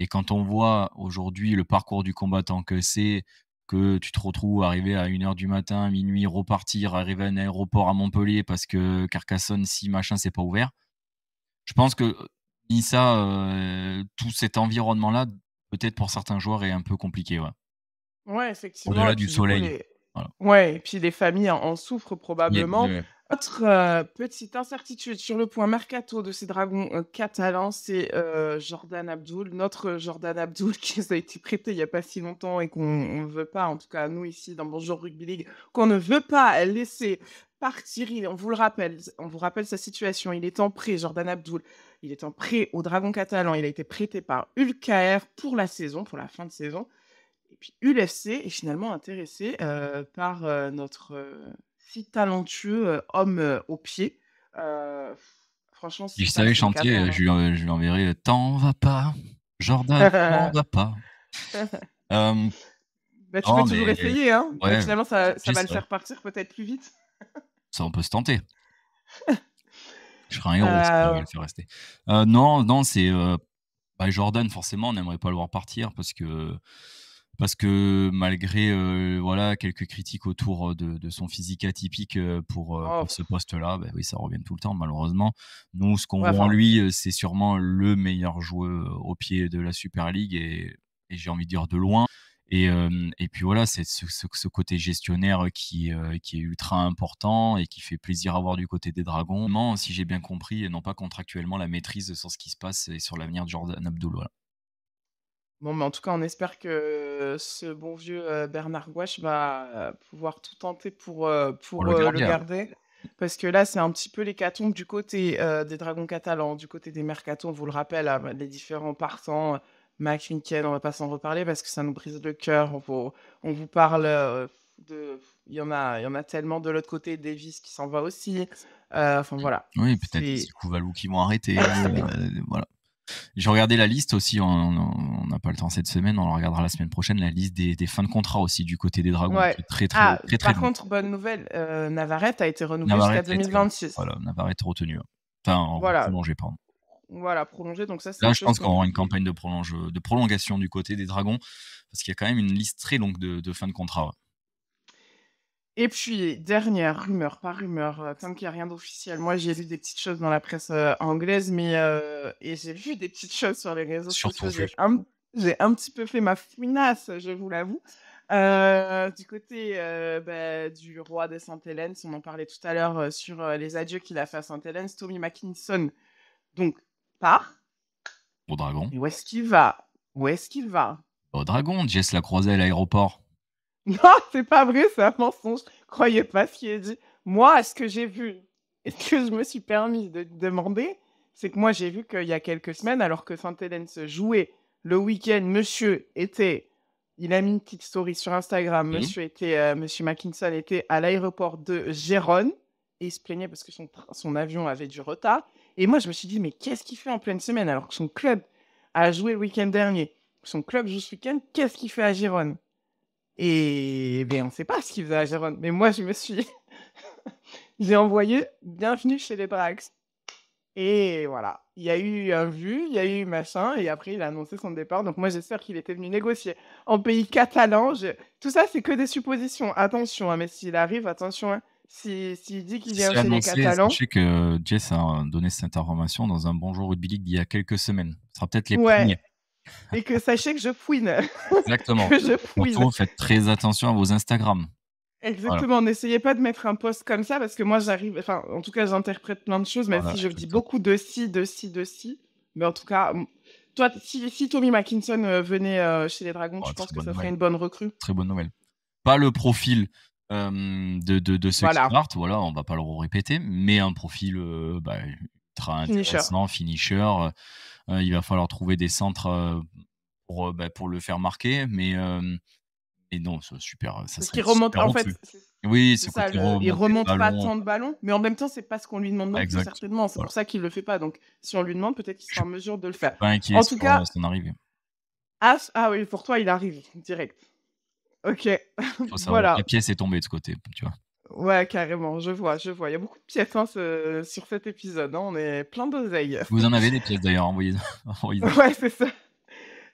et quand on voit aujourd'hui le parcours du combattant que c'est, que tu te retrouves arrivé à 1 heure du matin, minuit, repartir, arriver à un aéroport à Montpellier parce que Carcassonne, si machin, c'est pas ouvert. Je pense que, mis ça, tout cet environnement-là, peut-être pour certains joueurs est un peu compliqué, ouais. Ouais, effectivement. Et Au-delà du puis du coup, soleil. les Voilà. ouais, et puis les familles en souffrent Il y a probablement. ouais. Autre, petite incertitude sur le point mercato de ces dragons, catalans, c'est, Jordan Abdoul, notre Jordan Abdoul qui nous a été prêté il y a pas si longtemps et qu'on ne veut pas, en tout cas nous ici dans Bonjour Rugby League, qu'on ne veut pas laisser partir. On vous rappelle sa situation. Il est en prêt, Jordan Abdoul, il est en prêt aux Dragons catalans. Il a été prêté par ULKR pour la saison, pour la fin de saison. Et puis ULFC est finalement intéressé, par, notre, si talentueux, homme, au pied. Heu, Franchement, Si si je ça savais c'est chanter, Qatar, hein. je lui enverrais, «T'en vas pas, Jordan, t'en vas pas». Hem, Bah, tu peux non toujours mais essayer, hein, et ouais, finalement ça va le j'essaierai. faire partir peut-être plus vite. Ça, on peut se tenter. Je serais un héros si j'arrive à Heu, le faire rester. Non, non, bah, Jordan, forcément, on n'aimerait pas le voir partir parce que malgré, voilà, quelques critiques autour, de son physique atypique, oh, pour ce poste-là, bah, oui, ça revient tout le temps malheureusement. Nous, ce qu'on ouais, voit en enfin, lui, c'est sûrement le meilleur joueur au pied de la Super League et j'ai envie de dire de loin et puis voilà, c'est ce côté gestionnaire, qui est ultra important et qui fait plaisir à voir du côté des Dragons. Non, si j'ai bien compris, et non pas contractuellement la maîtrise sur ce qui se passe et sur l'avenir de Jordan Abdul, voilà. bon, mais en tout cas, on espère que ce bon vieux, Bernard Gouache va, pouvoir tout tenter Pour le le garder, hein. garder. Parce que là, c'est un petit peu l'hécatombe du côté, des Dragons catalans, du côté des mercatos. On vous le rappelle, hein, les différents partants, McMichael, on va pas s'en reparler parce que ça nous brise le cœur. On vous parle, de Il y en a tellement de l'autre côté, Davis qui s'en va aussi. Enfin voilà, Oui, peut-être les c'est Ikouvalo qui vont arrêter, voilà. J'ai regardé la liste aussi, on n'a pas le temps cette semaine, on la regardera la semaine prochaine, la liste des fins de contrat aussi du côté des Dragons ouais. qui est très, très, Ah, très, très par longue. contre, bonne nouvelle, Navarrete a été renouvelé jusqu'à Navarrete a été 2026. voilà, Navarrete retenu, ouais. Enfin, Voilà, prolongé, pardon. voilà, prolongé, donc ça, c'est Là, une je chose pense qu'on qu'on peut aura une dire. campagne de prolongation du côté des Dragons, parce qu'il y a quand même une liste très longue de fins de contrat, ouais. Et puis, dernière rumeur, pas rumeur, tant qu'il y a rien d'officiel. Moi, j'ai lu des petites choses dans la presse, anglaise, mais et j'ai vu des petites choses sur les réseaux Surtout sociaux. vu. J'ai un petit peu fait ma fouinasse, je vous l'avoue. Du côté, du roi de Sainte-Hélène, on en parlait tout à l'heure, sur, les adieux qu'il a fait à Sainte-Hélène, Tommy Mackinson, donc part. Aux Dragons. Et où est-ce qu'il va? Où est-ce qu'il va? Aux Dragons, Jess l'a croisé à l'aéroport. Non, c'est pas vrai, c'est un mensonge. Croyez pas ce qui est dit. Moi, ce que j'ai vu et ce que je me suis permis de demander, c'est que moi, j'ai vu qu'il y a quelques semaines, alors que Sainte-Hélène se jouait le week-end, il a mis une petite story sur Instagram, Oui. monsieur Mackinson était à l'aéroport de Gérone et il se plaignait parce que son avion avait du retard. Et moi, je me suis dit, mais qu'est-ce qu'il fait en pleine semaine alors que son club a joué le week-end dernier? Son club joue ce week-end, qu'est-ce qu'il fait à Gérone? Et beh, on ne sait pas ce qu'il faisait à Gérone, mais moi je me suis j'ai envoyé: «Bienvenue chez les Drax» et voilà. Il y a eu un vu, il y a eu machin et après il a annoncé son départ, donc moi j'espère qu'il était venu négocier en pays catalan. Je Tout ça, c'est que des suppositions. Attention, hein, mais s'il arrive, attention, hein, s'il dit qu'il Si vient c'est chez les annoncé, Catalans, sachez que Jess a donné cette information dans un Bonjour Rugby League d'il y a quelques semaines. Ce sera peut-être les ouais, premiers. et que sachez que je fouine, Exactement. que je fouine. Surtout, faites très attention à vos Instagram. Voilà, Exactement, n'essayez pas de mettre un post comme ça parce que moi j'arrive, en tout cas j'interprète plein de choses, même voilà, si je dis exactement. beaucoup de ci, de ci, de ci. Mais en tout cas, toi, si Tommy Mackinson venait chez les Dragons, Bah, tu penses très que bonne ça serait nouvelle, une bonne recrue? très bonne nouvelle. Pas le profil, de ceux qui Voilà, partent, voilà, on va pas le répéter, mais un profil, ultra finisher. intéressant, finisher, il va falloir trouver des centres, pour le faire marquer, mais non, c'est super, ça Parce serait qu'il une remonte, super en recrue. fait, Oui, c'est ce ça, côté il remonter le remonte pas ballon, tant de ballons, mais en même temps, c'est pas ce qu'on lui demande non plus, exact, certainement. C'est voilà. pour ça qu'il le fait pas. Donc, si on lui demande, peut-être qu'il Je sera suis en mesure de le je suis faire. pas inquiet En tout sur, cas, son arrivée. ah oui, pour toi, il arrive direct. Ok, Faut savoir que la voilà. pièce est tombée de ce côté, tu vois? Ouais, carrément, je vois, je vois. Il y a beaucoup de pièces, hein, sur cet épisode, hein, on est plein d'oseille. Si vous en avez des pièces d'ailleurs, envoyez envoyez-en. Ouais, c'est ça.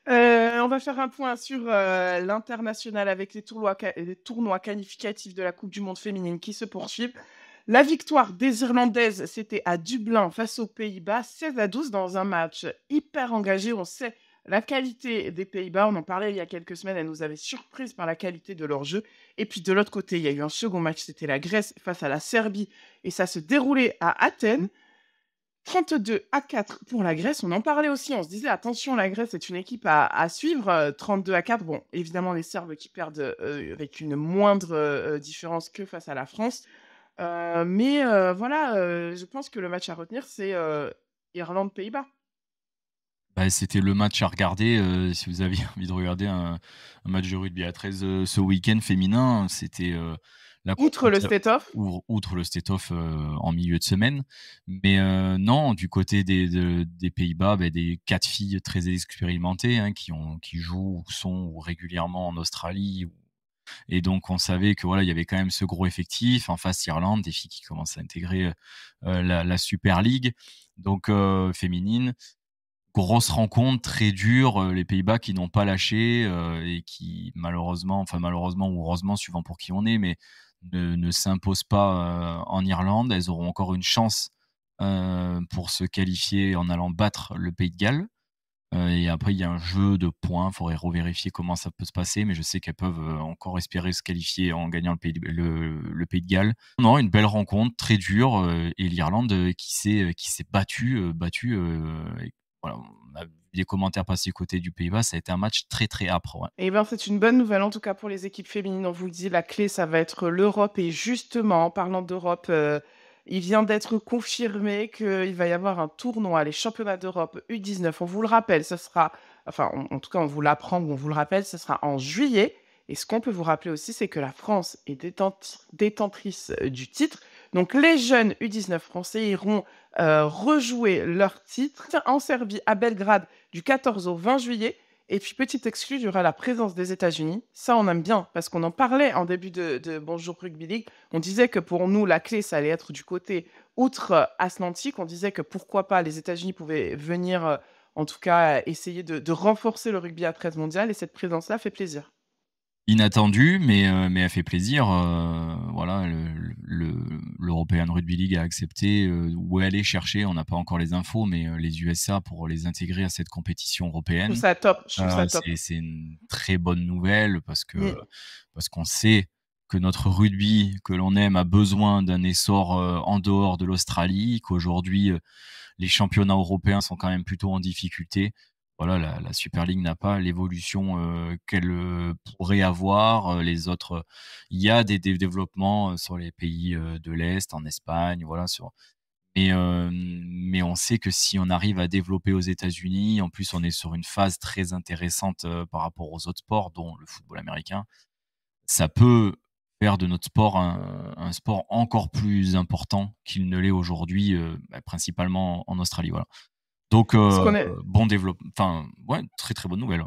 On va faire un point sur, l'international avec les tournois qualificatifs de la coupe du monde féminine qui se poursuivent. La victoire des Irlandaises, c'était à Dublin face aux Pays-Bas, 16-12 dans un match hyper engagé. On sait la qualité des Pays-Bas, on en parlait il y a quelques semaines, elles nous avaient surprises par la qualité de leur jeu. Et puis de l'autre côté, il y a eu un second match, c'était la Grèce face à la Serbie, et ça se déroulait à Athènes. 32-4 pour la Grèce. On en parlait aussi, on se disait attention, la Grèce est une équipe à suivre. 32-4, bon, évidemment, les Serbes qui perdent avec une moindre différence que face à la France. Mais voilà, je pense que le match à retenir, c'est Irlande-Pays-Bas. Bah, c'était le match à regarder, si vous aviez envie de regarder un match de rugby à 13, ce week-end féminin, c'était, la Outre le confronta state-off, outre le state-off, en milieu de semaine. Mais, non, du côté des Pays-Bas, des 4 filles très expérimentées, hein, qui jouent ou sont régulièrement en Australie, et donc on savait que voilà, il y avait quand même ce gros effectif. En face, Irlande, des filles qui commencent à intégrer, la Super League, donc, féminine. Grosse rencontre, très dure, les Pays-Bas qui n'ont pas lâché, et qui malheureusement, enfin malheureusement ou heureusement suivant pour qui on est, mais ne s'imposent pas, en Irlande. Elles auront encore une chance, pour se qualifier en allant battre le Pays de Galles, et après il y a un jeu de points, il faudrait revérifier comment ça peut se passer, mais je sais qu'elles peuvent, encore espérer se qualifier en gagnant le Pays de Galles. Non, une belle rencontre, très dure, et l'Irlande, qui s'est battue, et voilà, on a vu des commentaires passer côté du Pays-Bas, ça a été un match très, très âpre, ouais. eh ben, c'est une bonne nouvelle, en tout cas pour les équipes féminines. On vous le dit, la clé, ça va être l'Europe. Et justement, en parlant d'Europe, il vient d'être confirmé qu'il va y avoir un tournoi, les championnats d'Europe U19. On vous le rappelle, ce sera, enfin, en tout cas, on vous l'apprend ou on vous le rappelle, ce sera en juillet. Et ce qu'on peut vous rappeler aussi, c'est que la France est détentrice du titre. Donc les jeunes U19 français iront rejouer leur titre en Serbie, à Belgrade, du 14 au 20 juillet. Et puis, petite exclue, il y aura la présence des États-Unis. Ça, on aime bien, parce qu'on en parlait en début de Bonjour Rugby League. On disait que pour nous, la clé, ça allait être du côté outre-Atlantique. On disait que pourquoi pas les États-Unis pouvaient venir, en tout cas, essayer de renforcer le rugby à 13 mondial. Et cette présence-là fait plaisir. Inattendu, mais elle fait plaisir. Voilà, l'European Rugby League a accepté, ou est allé chercher, on n'a pas encore les infos, mais les USA pour les intégrer à cette compétition Je trouve européenne. ça top. Je trouve ça top. C'est une très bonne nouvelle Mm. parce qu'on sait que notre rugby que l'on aime a besoin d'un essor, en dehors de l'Australie, qu'aujourd'hui, les championnats européens sont quand même plutôt en difficulté. Voilà, la Super League n'a pas l'évolution, qu'elle, pourrait avoir, les autres, il y a des développements, sur les pays, de l'Est, en Espagne, voilà, mais on sait que si on arrive à développer aux États-Unis, en plus, on est sur une phase très intéressante, par rapport aux autres sports, dont le football américain. Ça peut faire de notre sport un sport encore plus important qu'il ne l'est aujourd'hui, principalement en Australie, voilà. Donc Ce qu'on est, bon développement, enfin, ouais, très, très bonne nouvelle, ouais.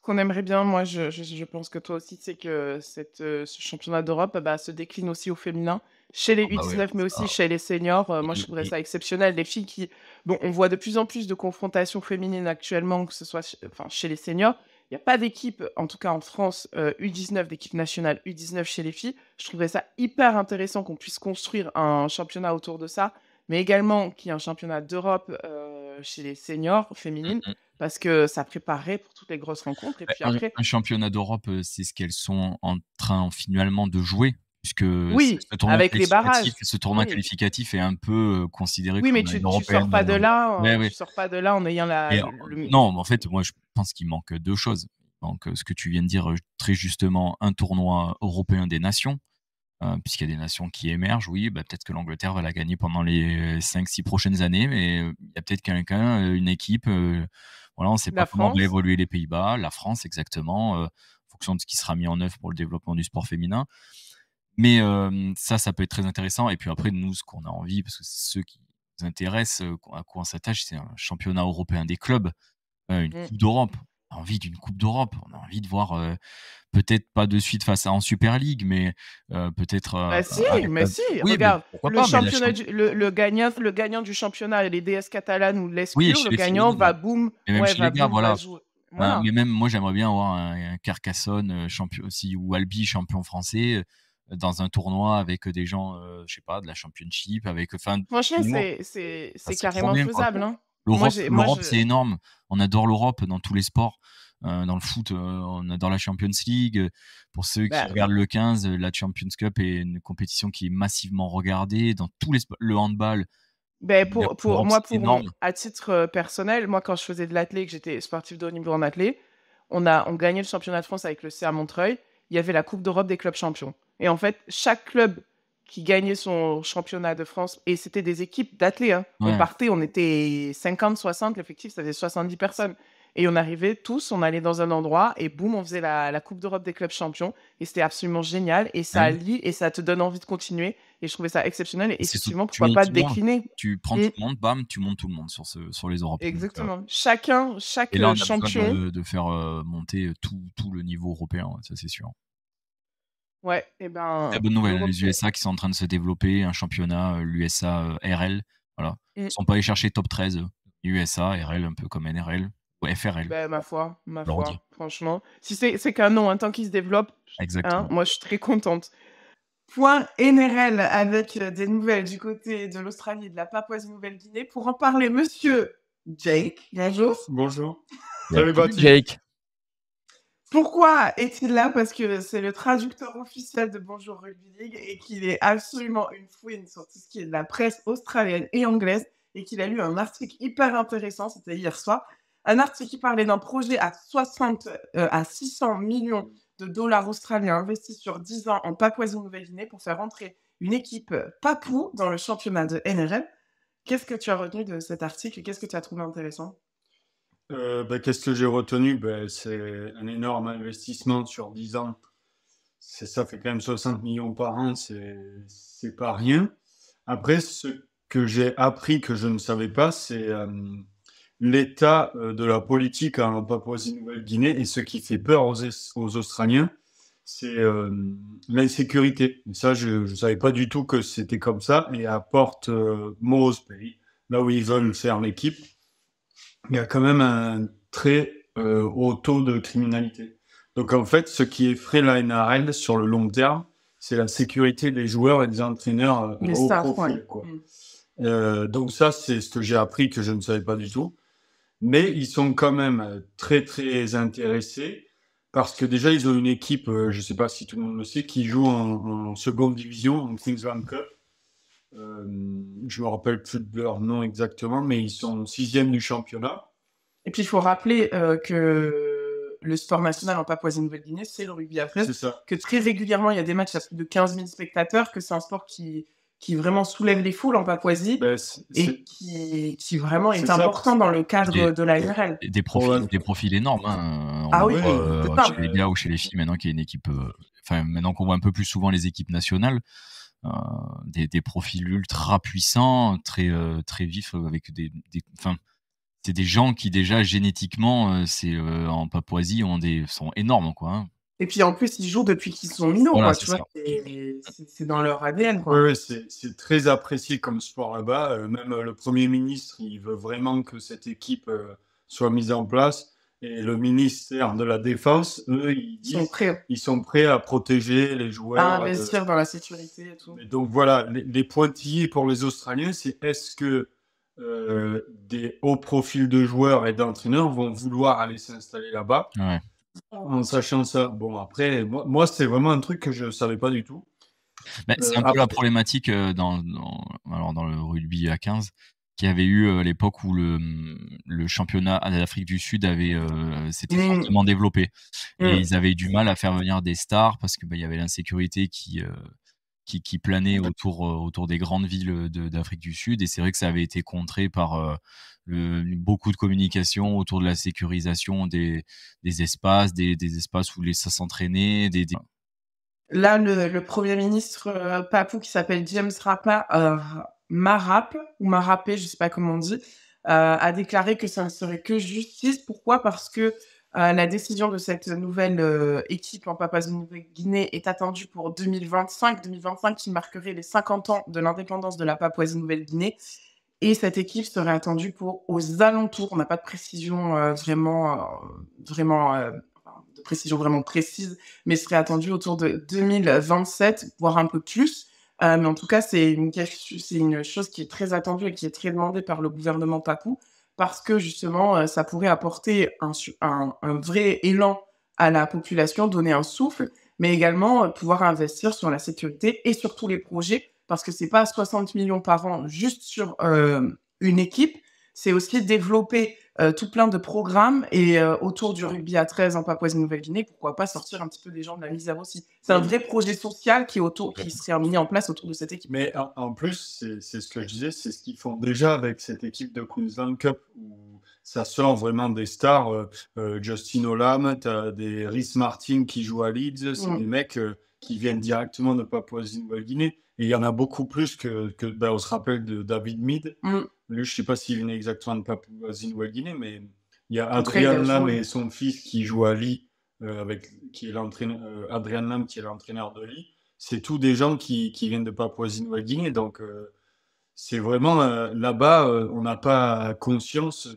Ce qu'on aimerait bien, moi, je pense que toi aussi, c'est que ce championnat d'Europe bah, se décline aussi au féminin, chez les Ah bah, ouais, U19, mais aussi ça chez les seniors. Moi, je et trouverais et ça exceptionnel. Les filles qui... Bon, on voit de plus en plus de confrontations féminines actuellement, que ce soit enfin, chez les seniors. Il n'y a pas d'équipe, en tout cas en France, U19, d'équipe nationale U19 chez les filles. Je trouverais ça hyper intéressant qu'on puisse construire un championnat autour de ça, mais également qu'il y ait un championnat d'Europe chez les seniors féminines mmh mh. parce que ça préparerait pour toutes les grosses rencontres. Et Bah, puis après, un championnat d'Europe, c'est ce qu'elles sont en train finalement de jouer, puisque oui, avec les barrages. ce tournoi Oui, qualificatif est un peu, considéré oui, mais comme une tu européenne sors pas de là, ouais, ouais. tu sors pas de là en ayant la Et le non, mais en fait, moi, je pense qu'il manque 2 choses. Il manque, ce que tu viens de dire, très justement, un tournoi européen des nations, puisqu'il y a des nations qui émergent. Oui, bah, peut-être que l'Angleterre va la gagner pendant les 5-6 prochaines années, mais il y a peut-être quelqu'un, une équipe, voilà, on ne sait pas la comment vont France. évoluer les Pays-Bas, la France exactement, en fonction de ce qui sera mis en œuvre pour le développement du sport féminin. Mais ça peut être très intéressant et puis après nous, ce qu'on a envie, parce que c'est ceux qui nous intéressent, à quoi on s'attache, c'est un championnat européen des clubs, une Mmh. coupe d'Europe. On a envie d'une coupe d'Europe. On a envie de voir, peut-être pas de suite face à en Super League, mais peut-être, Bah si, avec mais la si, oui, mais regarde, pourquoi pas, mais la champ le gagnant du championnat, les DS catalanes ou oui, l'Escure, chez le les gagnant féminines va boum, et même ouais, chez les va gars, boum, va voilà. jouer. Voilà. Mais même moi, j'aimerais bien avoir un Carcassonne, champion aussi ou Albi champion français, dans un tournoi avec, des gens, je sais pas, de la championship avec enfin, Franchement, dis-moi, ça c'est serait trop carrément bien, quoi. faisable, hein. Moi, L'Europe, c'est énorme. On adore l'Europe dans tous les sports. Dans le foot, on adore la Champions League. Pour ceux qui bah, regardent le 15, la Champions Cup est une compétition qui est massivement regardée dans tous les sports. Le handball, beh, la coupe d'Europe, c'est énorme. à titre, personnel, moi, quand je faisais de l'athlé, que j'étais sportive de haut niveau en athlé, on gagnait le championnat de France avec le CA Montreuil. Il y avait la coupe d'Europe des clubs champions et en fait, chaque club qui gagnait son championnat de France et c'était des équipes d'athlés, hein. On Ouais. partait, on était 50-60, l'effectif, ça faisait 70 personnes et on arrivait tous, on allait dans un endroit et boum, on faisait la coupe d'Europe des clubs champions et c'était absolument génial et Ah ça oui. lie et ça te donne envie de continuer et je trouvais ça exceptionnel et C'est tout effectivement, tu pourquoi montes pas tout le monde. décliner? Tu prends Mmh. tout le monde, bam, tu montes tout le monde sur les Europes, donc Exactement. et Chaque, là, on a besoin champion de faire, monter, tout le niveau européen, ouais, ça, c'est sûr. ouais et Très ben, bonne nouvelle, l'Europe les USA qui sont en train de se développer, un championnat, l'USA, RL, voilà. mmh, Ils sont pas allés chercher top 13, USA, RL, un peu comme NRL ou FRL, beh, ma faut le redire. foi, franchement, si c'est qu'un nom, hein, tant qu'il se développe, hein, Exactement. moi je suis très contente. Point NRL avec, des nouvelles du côté de l'Australie et de la Papouasie-Nouvelle-Guinée. Pour en parler, monsieur Jake, bonjour. Bonjour. Bien. Salut Salut Baptiste. Jake. Pourquoi est-il là? Parce que c'est le traducteur officiel de Bonjour Rugby League et qu'il est absolument une fouine sur tout ce qui est de la presse australienne et anglaise et qu'il a lu un article hyper intéressant, c'était hier soir, un article qui parlait d'un projet à 600 millions de dollars australiens investis sur 10 ans en Papouasie-Nouvelle-Guinée pour faire entrer une équipe papou dans le championnat de NRL. Qu'est-ce que tu as retenu de cet article et qu'est-ce que tu as trouvé intéressant? Qu'est-ce que j'ai retenu? C'est un énorme investissement sur 10 ans. Ça fait quand même 60 millions par an, c'est pas rien. Après, ce que j'ai appris que je ne savais pas, c'est l'état de la politique en Papouasie-Nouvelle-Guinée, et ce qui fait peur aux Australiens, c'est l'insécurité. Et ça, je ne savais pas du tout que c'était comme ça, et apporte More's Bay, là où ils veulent faire l'équipe, il y a quand même un très haut taux de criminalité. Donc en fait, ce qui effraie la NRL sur le long terme, c'est la sécurité des joueurs et des entraîneurs à Les haut staffs, ouais. profil, quoi. Donc ça, c'est ce que j'ai appris que je ne savais pas du tout. Mais ils sont quand même très très intéressés parce que déjà ils ont une équipe, je ne sais pas si tout le monde le sait, qui joue en seconde division, en Queensland Cup. Je me rappelle plus de leur nom exactement, mais ils sont 6e du championnat. Et puis, il faut rappeler que le sport national en Papouasie-Nouvelle-Guinée, c'est le rugby à 13, C'est ça. que très régulièrement, il y a des matchs à plus de 15 000 spectateurs, que c'est un sport qui vraiment soulève les foules en Papouasie et qui vraiment est important dans le cadre de la URL. Des profils énormes. Hein. Ah oui, Chez les gars ou chez les filles, maintenant qu'il y a une équipe, maintenant qu'on voit un peu plus souvent les équipes nationales, des profils ultra puissants, très vifs, avec c'est des gens qui déjà génétiquement, en Papouasie sont énormes, quoi. Hein. Et puis en plus, ils jouent depuis qu'ils sont minots, Voilà, quoi, tu vois. C'est dans leur ADN, quoi. Oui, c'est très apprécié comme sport là-bas. Même le Premier ministre, il veut vraiment que cette équipe soit mise en place. Et le ministère de la Défense, eux, ils sont prêts à protéger les joueurs. À investir dans la sécurité et tout. Et donc voilà, les pointillés pour les Australiens, c'est est-ce que des hauts profils de joueurs et d'entraîneurs vont vouloir aller s'installer là-bas, en sachant ça. Bon, après, moi c'est vraiment un truc que je ne savais pas du tout. C'est un peu la problématique dans le rugby à 15, qu'il y avait eu à l'époque où le championnat d'Afrique du Sud s'était fortement développé. Et ils avaient eu du mal à faire venir des stars parce que il y avait l'insécurité qui planait autour des grandes villes d'Afrique du Sud. Et c'est vrai que ça avait été contré par beaucoup de communication autour de la sécurisation des espaces, des espaces où ça s'entraînait. Là, le Premier ministre papou, qui s'appelle James Marape, ou Marapé, je sais pas comment on dit, a déclaré que ça ne serait que justice. Pourquoi? Parce que la décision de cette nouvelle équipe en Papouasie-Nouvelle-Guinée est attendue pour 2025 qui marquerait les 50 ans de l'indépendance de la Papouasie-Nouvelle-Guinée. Et cette équipe serait attendue aux alentours, on n'a pas de précision de précision vraiment précise, mais serait attendue autour de 2027, voire un peu plus. Mais en tout cas, c'est une chose qui est très attendue et qui est très demandée par le gouvernement papou, parce que justement, ça pourrait apporter un vrai élan à la population, donner un souffle, mais également pouvoir investir sur la sécurité et sur tous les projets, parce que c'est pas 60 millions par an juste sur une équipe, c'est aussi développer tout plein de programmes et autour du rugby à 13 en Papouasie-Nouvelle-Guinée, pourquoi pas sortir un petit peu des gens de la misère aussi. C'est un vrai projet social qui serait mis en place autour de cette équipe. Mais en plus, c'est ce que je disais, c'est ce qu'ils font déjà avec cette équipe de Queensland Cup, où ça sort vraiment des stars. Justin Olam, tu as des Rhys Martin qui jouent à Leeds, c'est des mecs qui viennent directement de Papouasie-Nouvelle-Guinée. Et il y en a beaucoup plus on se rappelle de David Mead. Lui, je ne sais pas s'il venait exactement de Papouasie-Nouvelle-Guinée, mais il y a Adrian Lam et son fils qui jouent à Lee, qui est Adrian Lam, qui est l'entraîneur de Lee. C'est tous des gens qui viennent de Papouasie-Nouvelle-Guinée. Donc, c'est vraiment là-bas, on n'a pas conscience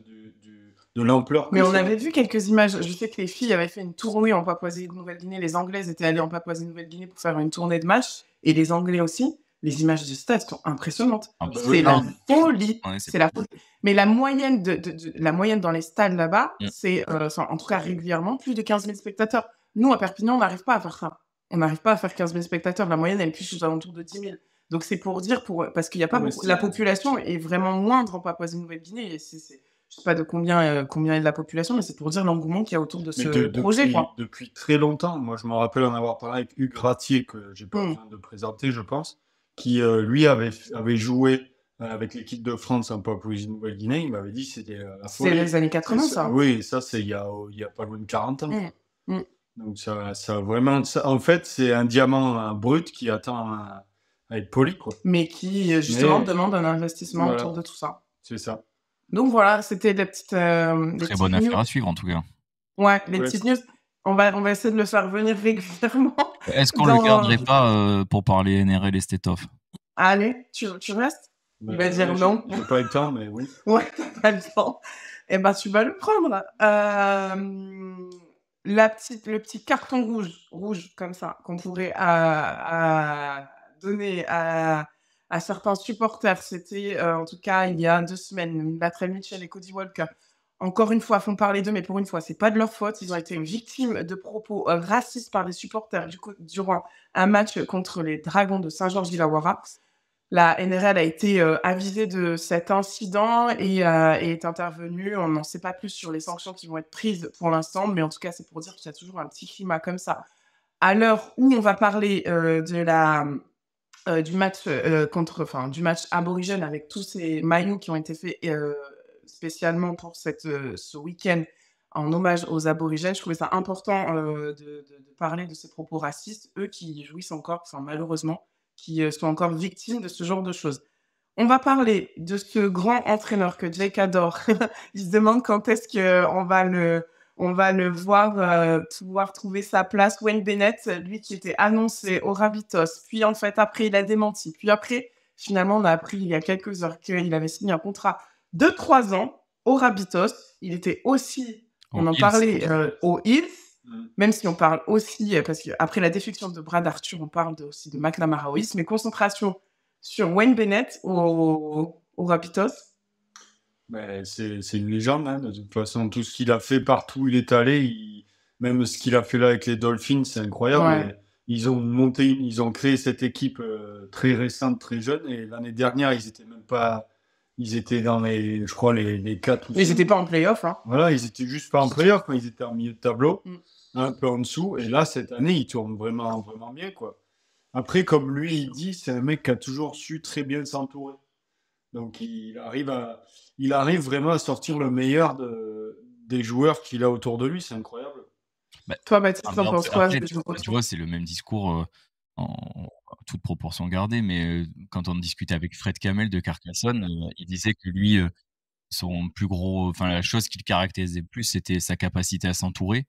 de l'ampleur. Mais on avait vu quelques images. Je sais que les filles avaient fait une tournée en Papouasie-Nouvelle-Guinée. Les Anglaises étaient allées en Papouasie-Nouvelle-Guinée pour faire une tournée de match. Et les Anglais aussi. Les images du stade sont impressionnantes. C'est la folie. C'est la folie. Mais la moyenne la moyenne dans les stades là-bas, c'est, en tout cas régulièrement, plus de 15 000 spectateurs. Nous, à Perpignan, on n'arrive pas à faire ça. On n'arrive pas à faire 15 000 spectateurs. La moyenne, elle est plus aux alentours de 10 000. Donc c'est pour dire, parce qu'il n'y a pas beaucoup, la population est vraiment moindre en Papouasie-Nouvelle-Guinée. Et je sais pas de combien est la population, mais c'est pour dire l'engouement qu'il y a autour de ce projet. Depuis très longtemps, moi je me rappelle en avoir parlé avec Hugues Gratier, que j'ai pas besoin de présenter, je pense, qui lui avait joué avec l'équipe de France en Papouasie-Nouvelle-Guinée, il m'avait dit que c'était la C'est folie. les années 80, ça. Oui, ça, c'est il y a pas loin de 40 ans. Mm. Mm. Donc, ça vraiment. En fait, c'est un diamant brut qui attend à être poli, quoi. Mais qui, justement, Mais demande un investissement voilà, autour de tout ça. c'est ça. Donc voilà, c'était les petites Très bonne news. affaire à suivre, en tout cas. Ouais, les Ouais. petites news. On va essayer de le faire venir régulièrement. Est-ce qu'on le garderait pas pour parler NRL et Stetov? Allez, tu restes? Il va dire non. J'ai pas eu le temps, mais oui. Ouais, t'as pas le temps. Eh ben, tu vas le prendre. Le petit carton rouge comme ça, qu'on pourrait donner à certains supporters. C'était, en tout cas, il y a 2 semaines, Latrell Mitchell et Cody Walker. Encore une fois, font parler d'eux, mais pour une fois, c'est pas de leur faute. Ils ont été victimes de propos racistes par les supporters durant un match contre les Dragons de Saint-Georges-d'Illawarra. La NRL a été avisée de cet incident et est intervenue. On n'en sait pas plus sur les sanctions qui vont être prises pour l'instant, mais en tout cas, c'est pour dire qu'il y a toujours un petit climat comme ça. À l'heure où on va parler du match aborigène avec tous ces maillots qui ont été faits spécialement pour ce week-end en hommage aux aborigènes, je trouvais ça important de parler de ces propos racistes, eux qui jouissent encore, malheureusement, qui sont encore victimes de ce genre de choses. On va parler de ce grand entraîneur que Jake adore. Il se demande quand est-ce qu'on va le voir pouvoir trouver sa place. Wayne Bennett, lui qui était annoncé au Rabbitohs, puis en fait après il a démenti, puis après finalement on a appris il y a quelques heures qu'il avait signé un contrat de 3 ans au Rabbitohs. Il était aussi, on en parlait au Hills. Même si on parle aussi, parce qu'après la défection de Brad Arthur, on parle aussi de McNamara au Hills, mais concentration sur Wayne Bennett au Rabbitohs. Ben, c'est une légende, hein, de toute façon. Tout ce qu'il a fait partout où il est allé, même ce qu'il a fait là avec les Dolphins, c'est incroyable. Ouais. Ils ont créé cette équipe très récente, très jeune, et l'année dernière, ils étaient même pas. Ils étaient dans je crois, les 4 ou 5. Ils n'étaient pas en play-off. Hein. Voilà, ils étaient juste pas en play-off, ils étaient en milieu de tableau, un peu en dessous. Et là, cette année, ils tournent vraiment, vraiment bien, quoi. Après, comme lui, il dit, c'est un mec qui a toujours su très bien s'entourer. Donc, il arrive vraiment à sortir le meilleur des joueurs qu'il a autour de lui. C'est incroyable. Toi, Baptiste, t'en penses quoi? Tu vois, c'est le même discours en toute proportion gardée, mais quand on discutait avec Fred Kamel de Carcassonne, il disait que lui, son plus gros, la chose qui le caractérisait le plus, c'était sa capacité à s'entourer.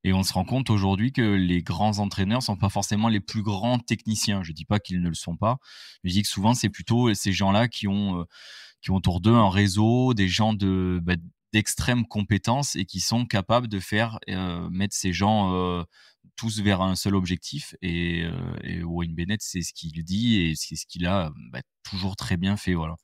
Et on se rend compte aujourd'hui que les grands entraîneurs sont pas forcément les plus grands techniciens. Je dis pas qu'ils ne le sont pas, mais je dis que souvent c'est plutôt ces gens-là qui ont autour d'eux un réseau, des gens d'extrême compétence et qui sont capables de faire mettre ces gens tous vers un seul objectif. Et Wayne Bennett, c'est ce qu'il dit et c'est ce qu'il a toujours très bien fait. Voilà.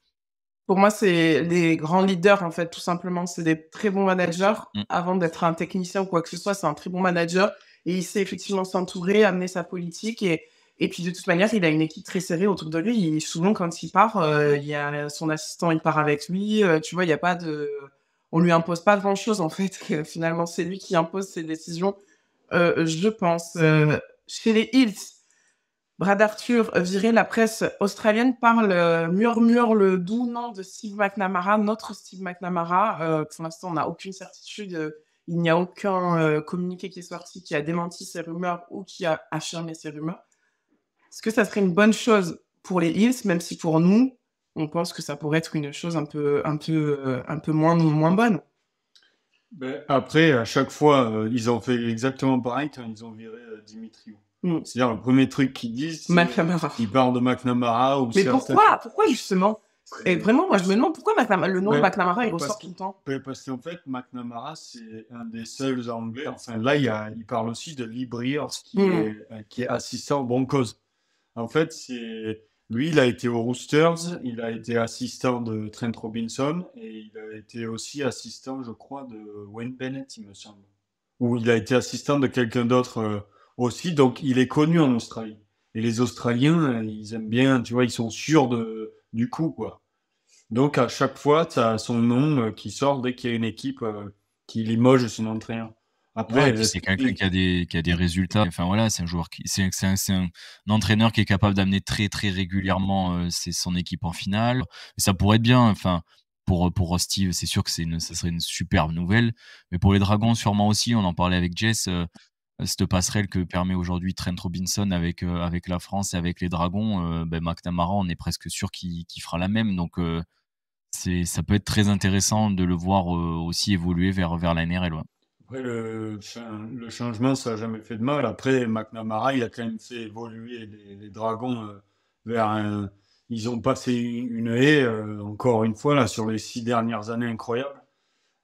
Pour moi, c'est les grands leaders, en fait, tout simplement. C'est des très bons managers. Avant d'être un technicien ou quoi que ce soit, c'est un très bon manager. Et il sait effectivement s'entourer, amener sa politique. Et puis, de toute manière, il a une équipe très serrée autour de lui. Souvent, quand il part, il y a son assistant, il part avec lui. Tu vois, il n'y a pas de... On lui impose pas grand-chose, en fait. Finalement, c'est lui qui impose ses décisions, je pense. Chez les Hills, Brad Arthur viré, la presse australienne murmure le doux nom de Steve McNamara, notre Steve McNamara. Pour l'instant, on n'a aucune certitude. Il n'y a aucun communiqué qui est sorti qui a démenti ces rumeurs ou qui a affirmé ces rumeurs. Est-ce que ça serait une bonne chose pour les Hills, même si pour nous, on pense que ça pourrait être une chose un peu moins bonne? Après, à chaque fois, ils ont fait exactement pareil quand ils ont viré Dimitriou. C'est-à-dire, le premier truc qu'ils disent, c'est McNamara. Ils parlent de McNamara. Mais pourquoi justement? Et vraiment, moi, je me demande pourquoi le nom de McNamara, il ressort tout le temps. Parce qu'en fait, McNamara, c'est un des seuls Anglais. Enfin, là, il parle aussi de Lee Breers, qui est assistant aux Broncos. En fait, lui, il a été aux Roosters, il a été assistant de Trent Robinson, et il a été aussi assistant, je crois, de Wayne Bennett, il me semble. Ou il a été assistant de quelqu'un d'autre aussi, donc il est connu en Australie. Et les Australiens, ils aiment bien, tu vois, ils sont sûrs du coup, quoi. Donc à chaque fois, tu as son nom qui sort dès qu'il y a une équipe qui limoge son entraîneur. Après, puis c'est quelqu'un qui a des résultats. Enfin voilà, c'est un joueur qui c'est un entraîneur qui est capable d'amener très, très régulièrement, son équipe en finale. Et ça pourrait être bien, enfin, pour Steve, c'est sûr que ça serait une superbe nouvelle. Mais pour les Dragons, sûrement aussi, on en parlait avec Jess, cette passerelle que permet aujourd'hui Trent Robinson avec la France et avec les Dragons, McNamara, on est presque sûr qu'il fera la même. Donc, ça peut être très intéressant de le voir, aussi évoluer vers la NRL, ouais. Après, le changement, ça n'a jamais fait de mal. Après, McNamara, il a quand même fait évoluer les Dragons vers un. Ils ont passé une haie, encore une fois, là, sur les 6 dernières années incroyables.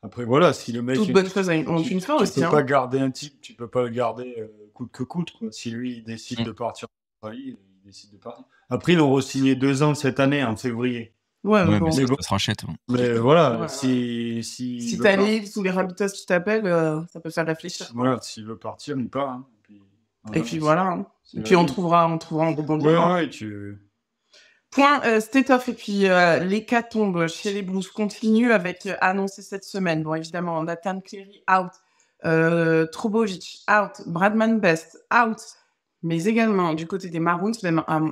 Après, voilà, si le mec. Toute bonne chose ont une fin Tu aussi. peux pas garder un type, tu peux pas le garder coûte que coûte, quoi. Si lui, il décide de partir en Australie, il décide de partir. Après, ils ont re-signé 2 ans cette année, en février. Ouais, Ouais, bon. mais ça Mais bon. se rachète, hein. Mais voilà, Voilà. Si veut t'as pas- les Leafs ou les Raptors qui t'appellent, ça peut faire réfléchir. Voilà, s'il veut partir, il part. Hein. Et puis voilà. Hein. c'est Et la puis on vie. trouvera un rebondissement. Ouais, tu. Point State-off et puis l'hécatombe chez les Blues continue avec annoncé cette semaine. Bon, évidemment, Nathan Cleary out, Trobovic out, Bradman Best out, mais également du côté des Maroons,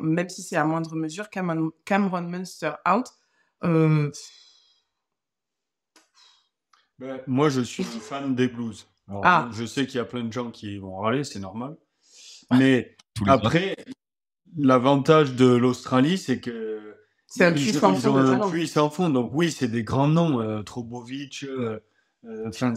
même si c'est à moindre mesure, Cameron Munster out. Moi, je suis un fan des Blues. Alors, je sais qu'il y a plein de gens qui vont râler, c'est normal. Mais après, l'avantage de l'Australie, c'est que c'est un puits sans fond. Ils ont un puits sans fond. Donc oui, c'est des grands noms. Trobovic, enfin,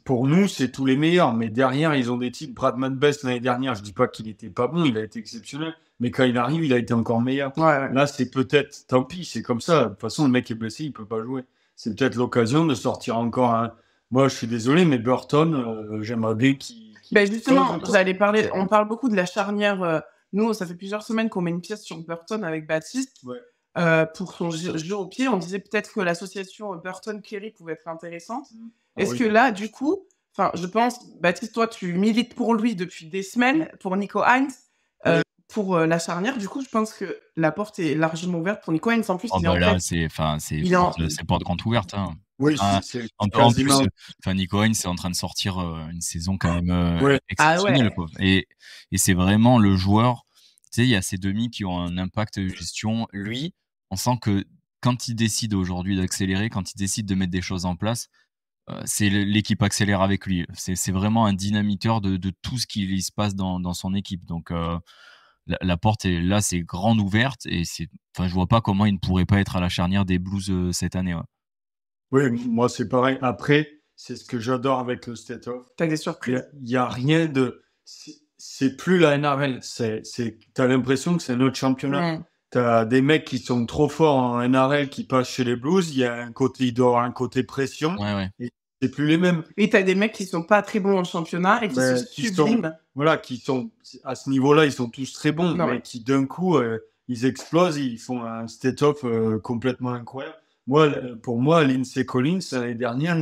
pour nous, c'est tous les meilleurs. Mais derrière, ils ont des types. Bradman Best l'année dernière, je dis pas qu'il était pas bon, il a été exceptionnel. Mais quand il arrive, il a été encore meilleur. Ouais. Là, c'est peut-être, tant pis, c'est comme ça. De toute façon, le mec est blessé, il peut pas jouer. C'est peut-être l'occasion de sortir encore un. Moi, je suis désolé, mais Burton, j'aimerais bien qu'il. Justement, j'allais parler. On parle beaucoup de la charnière. Nous, ça fait plusieurs semaines qu'on met une pièce sur Burton avec Baptiste. Ouais. Pour son jeu au pied, on disait peut-être que l'association Burton-Cleary pouvait être intéressante. Est-ce Oui. que là, du coup, je pense, Baptiste, toi, tu milites pour lui depuis des semaines, pour Nico Hines, pour la charnière. Du coup, je pense que la porte est largement ouverte pour Nico Hines. En plus, c'est porte grande ouverte. Hein. Oui, c'est en plus, Nico Hines est en train de sortir une saison quand même exceptionnelle. Quoi. Et c'est vraiment le joueur. Tu sais, il y a ces demi qui ont un impact de gestion. Lui, on sent que quand il décide aujourd'hui d'accélérer, quand il décide de mettre des choses en place, c'est l'équipe accélère avec lui. C'est vraiment un dynamiteur de tout ce qui se passe dans son équipe. Donc, la porte est là, c'est grande ouverte. Et je vois pas comment il ne pourrait pas être à la charnière des Blues cette année. Ouais. Oui, moi, c'est pareil. Après, c'est ce que j'adore avec le State-off. T'as des surprises. Il n'y a rien de... C'est plus la NRL. T'as l'impression que c'est un autre championnat. T'as des mecs qui sont trop forts en NRL qui passent chez les Blues. Il y a un côté, il doit avoir un côté pression. Et c'est plus les mêmes. Et t'as des mecs qui sont pas très bons en championnat et qui sont sublimes. Voilà, qui sont... À ce niveau-là, ils sont tous très bons. Mais qui, d'un coup, ils explosent. Ils font un State-off complètement incroyable. Pour moi, Lindsay Collins, l'année dernière,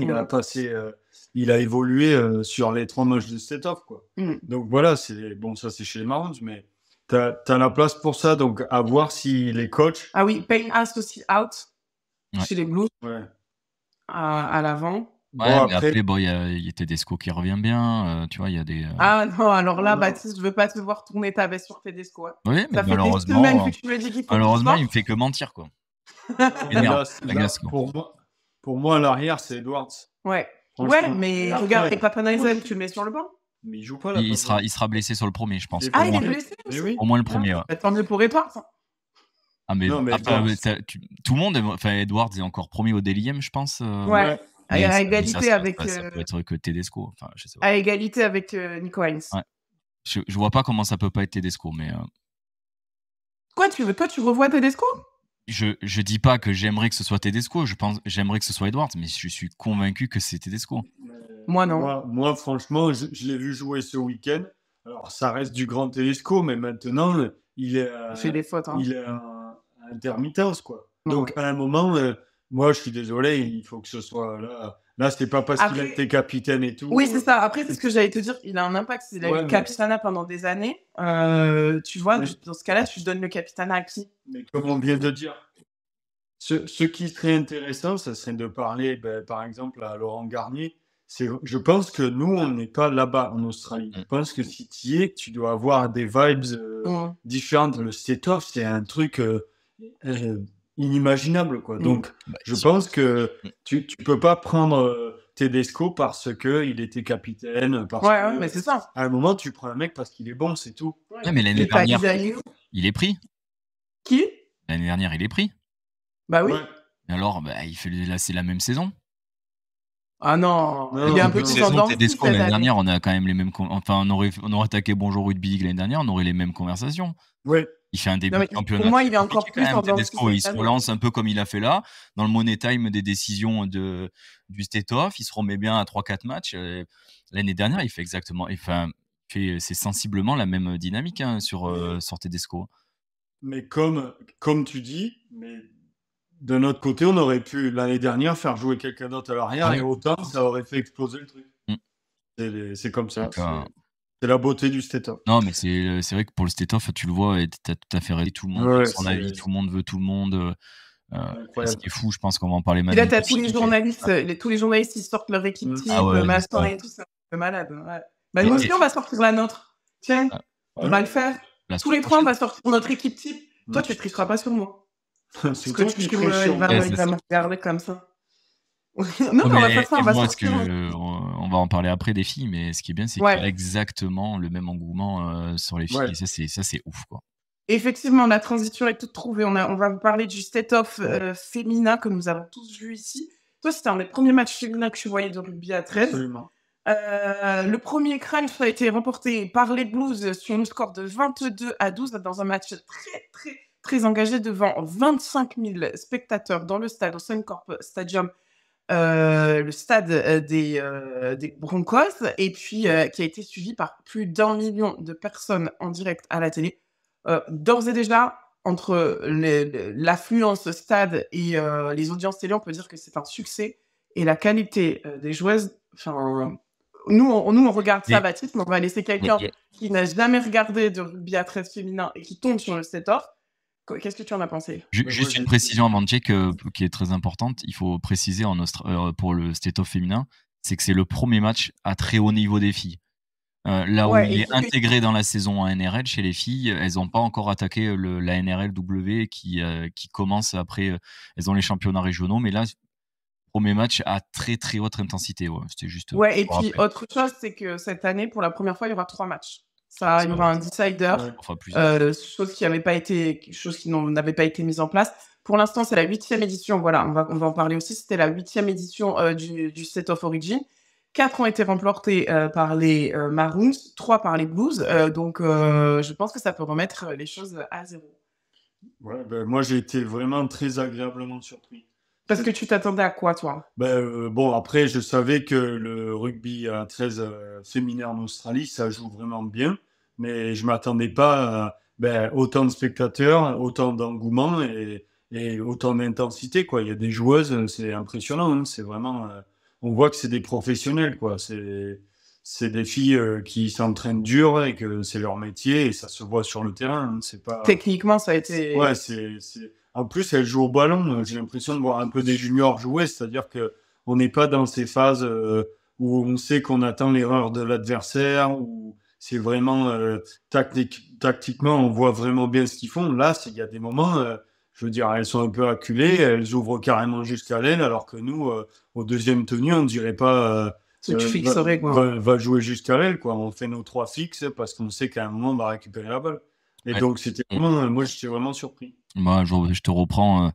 il a évolué sur les 3 matchs de State-off, quoi. Donc voilà, ça c'est chez les Marons, mais t'as la place pour ça, donc à voir si les coachs. Ah oui, Payne Haas aussi out chez les Blues. À l'avant. Ouais, mais après, il y a Tedesco qui revient bien, tu vois, il y a des... Ah non, alors là, Baptiste, je veux pas te voir tourner ta veste sur Tedesco. Hein. Oui, mais ça fait des semaines que tu me dis qu'il faut malheureusement, il me fait que mentir, quoi. Pour moi, à l'arrière, c'est Edwards. Ouais, mais regarde, avec Papanaisen, tu le mets sur le banc. Mais il joue pas là. Il sera blessé sur le premier, je pense. Ah, il est blessé oui. Au moins le premier, ouais. Tant mieux pour Edwards. Ah, mais tout le monde, Edwards est encore premier au Daily je pense. Ouais. À égalité avec. Ça peut être que Tedesco. Enfin, je sais pas. À égalité avec Nico Hines. Ouais. Je vois pas comment ça peut pas être Tedesco, mais. Quoi, toi, tu revois Tedesco? Je dis pas que j'aimerais que ce soit Tedesco. J'aimerais que ce soit Edwards, mais je suis convaincu que c'est Tedesco. Moi, non. Moi, franchement, je l'ai vu jouer ce week-end. Alors, ça reste du grand Tedesco, mais maintenant, il fait des fautes. Hein. Il est en intermittence, quoi. Donc, à un moment, moi, je suis désolé, il faut que ce soit là. Là, c'est pas parce qu'il a été capitaine et tout. Oui, c'est ça. Après, c'est ce que j'allais te dire. Il a un impact. Il a eu le capitana pendant des années. Tu vois, dans ce cas-là, tu donnes le capitana à qui? Mais comme on vient de dire, ce qui serait intéressant, ça serait de parler, par exemple, à Laurent Garnier. Je pense que nous, on n'est pas là-bas en Australie. Je pense que si tu y es, tu dois avoir des vibes différentes. Le state-off, c'est un truc inimaginable, quoi. Donc, je pense que tu peux pas prendre Tedesco parce que il était capitaine. Mais c'est ça. À un moment, tu prends un mec parce qu'il est bon, c'est tout. Ouais, mais l'année dernière, il est pris. Qui? L'année dernière, il est pris. Bah oui. Ouais. Alors, c'est la même saison. Ah non, il y a un peu de saison Tedesco l'année dernière, on a quand même les mêmes. Enfin, on aurait attaqué Bonjour Rugby l'année dernière, on aurait les mêmes conversations. Ouais. Il fait un début de championnat. Pour moi, il est encore plus en Tedesco. Il se relance un peu comme il a fait là, dans le money time des décisions du state-off. Il se remet bien à 3-4 matchs. L'année dernière, il fait exactement. C'est sensiblement la même dynamique sur Tedesco. Mais comme tu dis, mais de notre côté, on aurait pu l'année dernière faire jouer quelqu'un d'autre à l'arrière et autant ça aurait fait exploser le truc. C'est comme ça. C'est la beauté du state-off. Non, mais c'est vrai que pour le state-off, tu le vois, et tu as tout à fait raison. Tout le monde veut son avis, tout le monde veut tout le monde. Ce qui est fou, je pense qu'on va en parler maintenant. Et là, tu as tous les journalistes, tous les journalistes, ils sortent leur équipe type, machin et tout, c'est un peu malade. Ouais. Bah, nous aussi, on va sortir la nôtre. Tiens, on va le faire. Tous les trois, on va sortir notre équipe type. Toi, tu ne tricheras pas sur moi. Parce que tu vas me regarder comme ça. Non, mais on va faire ça, on va sortir. On va en parler après des filles, mais ce qui est bien, c'est qu'il y a exactement le même engouement sur les filles. Et ça, c'est ouf, quoi. Effectivement, la transition est toute trouvée. On va vous parler du state-off féminin que nous avons tous vu ici. Toi, c'était un des premiers matchs féminins que tu voyais de rugby à 13. Absolument. Le premier crunch a été remporté par les Blues sur un score de 22-12 dans un match très, très, très engagé devant 25 000 spectateurs dans le stade, au Suncorp Stadium, le stade des Broncos, et puis qui a été suivi par plus d'1 million de personnes en direct à la télé. D'ores et déjà, entre l'affluence stade et les audiences télé, on peut dire que c'est un succès. Et la qualité des joueuses, nous, on regarde ça, Baptiste, mais on va laisser quelqu'un qui n'a jamais regardé de rugby à 13 féminin et qui tombe sur le state-off. Qu'est-ce que tu en as pensé? Juste une précision avant de check qui est très importante. Il faut préciser pour le state-off féminin, c'est que c'est le premier match à très haut niveau des filles. Là où il est intégré dans la saison en NRL chez les filles, elles n'ont pas encore attaqué la NRLW qui commence après. Elles ont les championnats régionaux, mais là, premier match à très très haute intensité. C'était juste. Et puis autre chose, c'est que cette année, pour la première fois, il y aura 3 matchs. Il y aura un decider, chose qui n'avait pas été mise en place. Pour l'instant, c'est la 8e édition. Voilà, on va en parler aussi. C'était la 8e édition du State of Origin. 4 ont été remportés par les Maroons, 3 par les Blues. Donc, je pense que ça peut remettre les choses à zéro. Moi, j'ai été vraiment très agréablement surpris. Parce que tu t'attendais à quoi, toi? Bon, après, je savais que le rugby à 13 féminin en Australie, ça joue vraiment bien. Mais je ne m'attendais pas à autant de spectateurs, autant d'engouement et autant d'intensité, quoi. Il y a des joueuses, c'est impressionnant. Hein. C'est vraiment... on voit que c'est des professionnels, quoi. C'est des filles qui s'entraînent dur et que c'est leur métier et ça se voit sur le terrain. Hein. C'est pas... Techniquement, ça a été... Ouais, En plus, elles jouent au ballon. J'ai l'impression de voir un peu des juniors jouer, c'est-à-dire qu'on n'est pas dans ces phases où on sait qu'on attend l'erreur de l'adversaire, où c'est vraiment tactiquement, on voit vraiment bien ce qu'ils font. Là, il y a des moments, je veux dire, elles sont un peu acculées, elles ouvrent carrément jusqu'à l'aile, alors que nous, au deuxième tenue, on ne dirait pas va jouer jusqu'à l'aile, quoi. On fait nos 3 fixes parce qu'on sait qu'à un moment, on va récupérer la balle. Et donc, c'était vraiment, moi, j'étais vraiment surpris. Moi, je te reprends